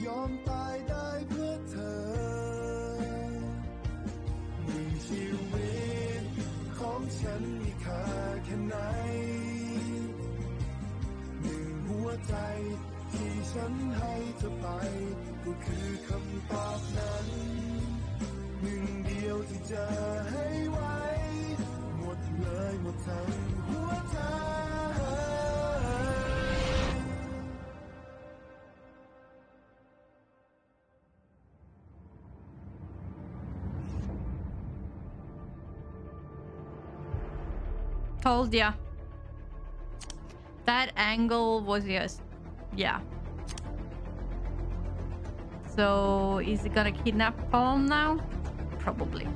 ยอมตายได้เพื่อเธอหนึ่งชีวิตของฉันมีค่าแค่ไหนหนึ่งหัวใจที่ฉันให้เธอไปก็คือคำตอบนั้นหนึ่งเดียวที่จะให้ไว้หมดเลยหมดทั้งหัวใจ Told ya. That angle was just, yeah. So is he gonna kidnap Paul now? Probably.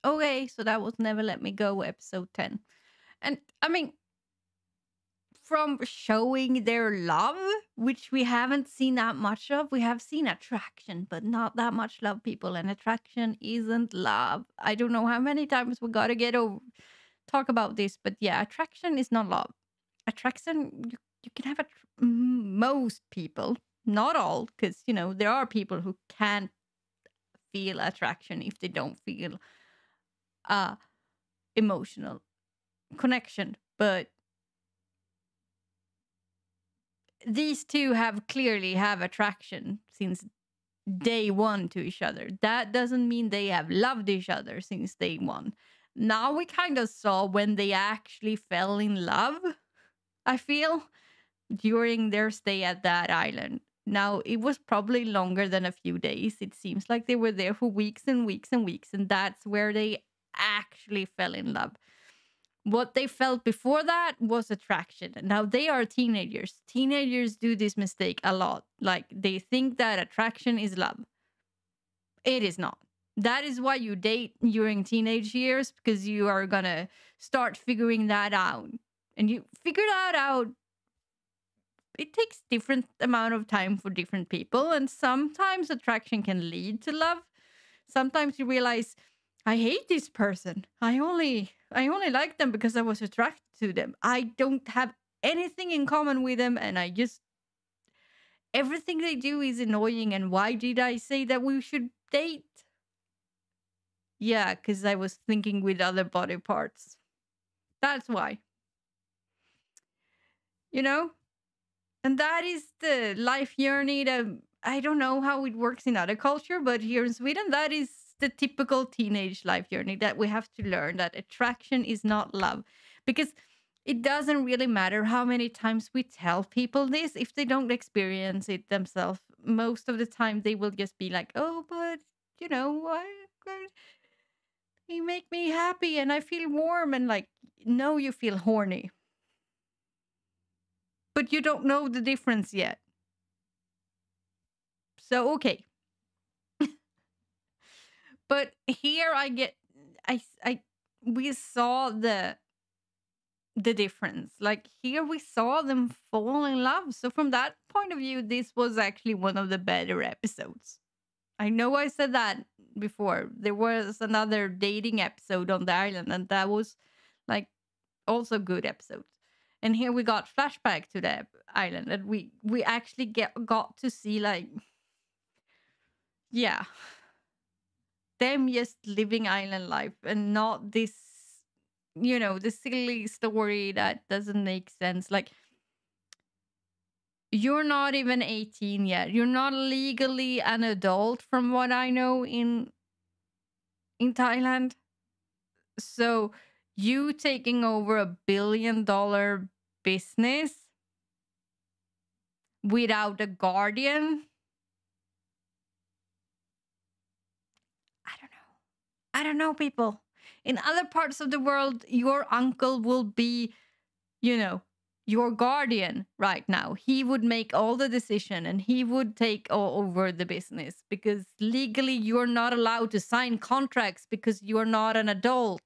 Okay, so that was Never Let Me Go, episode 10. And I mean, from showing their love, which we haven't seen that much of, we have seen attraction, but not that much love, people. And attraction isn't love. I don't know how many times we gotta talk about this, but yeah, attraction is not love. Attraction, you can have most people, not all, because you know there are people who can't feel attraction if they don't feel emotional connection, but these two have clearly have attraction since day one to each other. That doesn't mean they have loved each other since day one. Now we kind of saw when they actually fell in love, I feel, during their stay at that island. Now, it was probably longer than a few days. It seems like they were there for weeks and weeks and weeks, and that's where they actually fell in love. What they felt before that was attraction. Now they are teenagers. Teenagers do this mistake a lot. Like they think that attraction is love. It is not. That is why you date during teenage years, because you are gonna start figuring that out. And you figure that out. It takes different amount of time for different people. And sometimes attraction can lead to love. Sometimes you realize, I hate this person. I only like them because I was attracted to them. I don't have anything in common with them, and everything they do is annoying. And why did I say that we should date? Yeah, because I was thinking with other body parts. That's why. You know? And that is the life journey that I don't know how it works in other culture, but here in Sweden, that is the typical teenage life journey that we have to learn that attraction is not love. Because it doesn't really matter how many times we tell people this. If they don't experience it themselves, most of the time they will just be like, oh, but, you know, you make me happy and I feel warm. And like, no, you feel horny. But you don't know the difference yet. So, okay. But here we saw the difference. Like here we saw them fall in love. So from that point of view, this was actually one of the better episodes. I know I said that before. There was another dating episode on the island, and that was like also good episodes. And here we got flashback to the island, and we actually got to see like, yeah, them just living island life and not this, you know, the silly story that doesn't make sense. Like, you're not even 18 yet. You're not legally an adult from what I know in Thailand. So you taking over $1 billion business without a guardian, I don't know, people. In other parts of the world, your uncle will be, you know, your guardian right now. He would make all the decision and he would take over the business because legally you're not allowed to sign contracts because you're not an adult.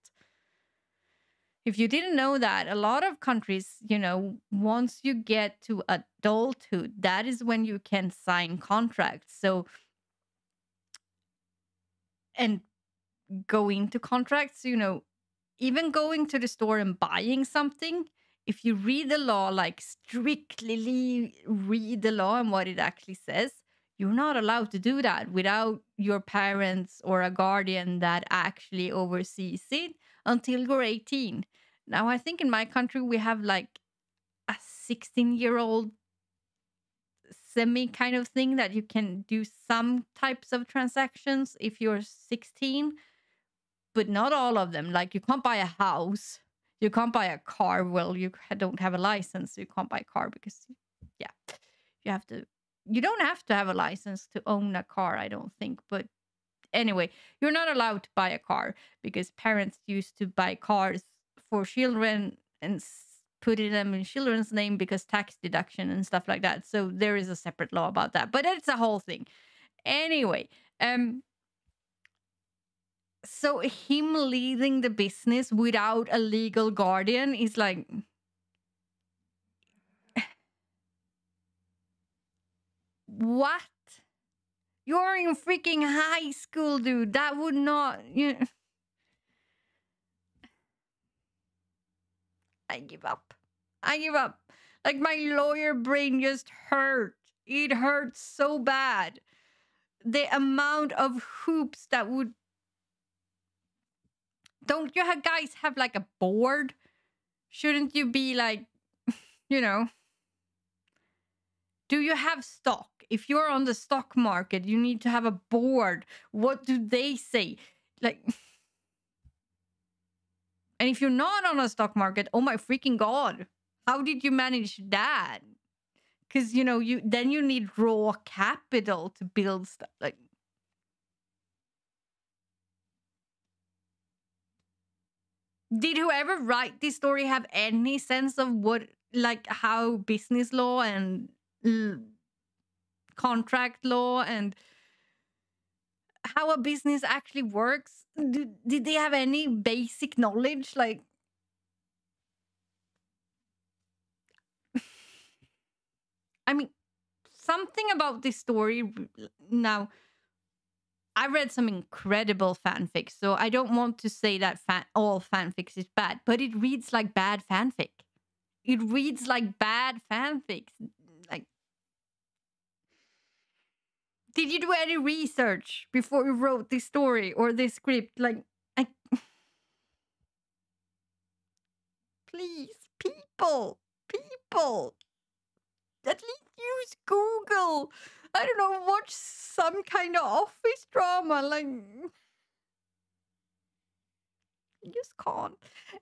If you didn't know that, a lot of countries, you know, once you get to adulthood, that is when you can sign contracts. So, and go into contracts, you know, even going to the store and buying something, if you read the law, like strictly read the law and what it actually says, you're not allowed to do that without your parents or a guardian that actually oversees it until you're 18. Now, I think in my country, we have like a 16-year-old semi kind of thing that you can do some types of transactions if you're 16. But not all of them. Like, you can't buy a house. You can't buy a car. Well, you don't have a license, so you can't buy a car because, yeah, you don't have to have a license to own a car, I don't think. But anyway, you're not allowed to buy a car because parents used to buy cars for children and put them in children's name because tax deduction and stuff like that. So there is a separate law about that. But it's a whole thing. Anyway, so him leading the business without a legal guardian is like, what? You're in freaking high school, dude. That would not, you know. I give up. Like, my lawyer brain just hurt. It hurts so bad. The amount of hoops that would. Don't you guys have like a board? Shouldn't you be like, you know, do you have stock? If you're on the stock market, you need to have a board. What do they say? Like, and if you're not on a stock market, oh my freaking God, how did you manage that? Because, you know, you need raw capital to build stuff. Like, did whoever write this story have any sense of what, like, how business law and contract law and how a business actually works? Did they have any basic knowledge? Like, I mean, something about this story now. I read some incredible fanfics, so I don't want to say that all fanfics is bad, but it reads like bad fanfic. It reads like bad fanfics. Like, did you do any research before you wrote this story or this script? Like, please, people, at least use Google. I don't know, watch some kind of office drama. Like, You just can't.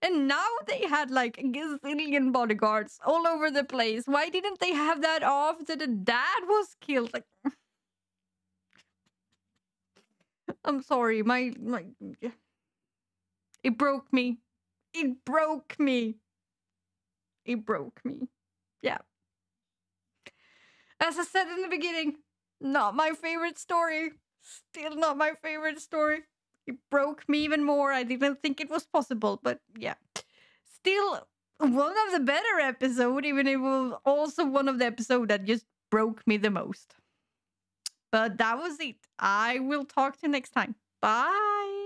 And now they had like a gazillion bodyguards all over the place. Why didn't they have that after the dad was killed? Like, I'm sorry, my it broke me. It broke me. It broke me. Yeah. As I said in the beginning, not my favorite story. Still not my favorite story. It broke me even more. I didn't think it was possible, but yeah. Still one of the better episodes, even if it was also one of the episodes that just broke me the most. But that was it. I will talk to you next time. Bye.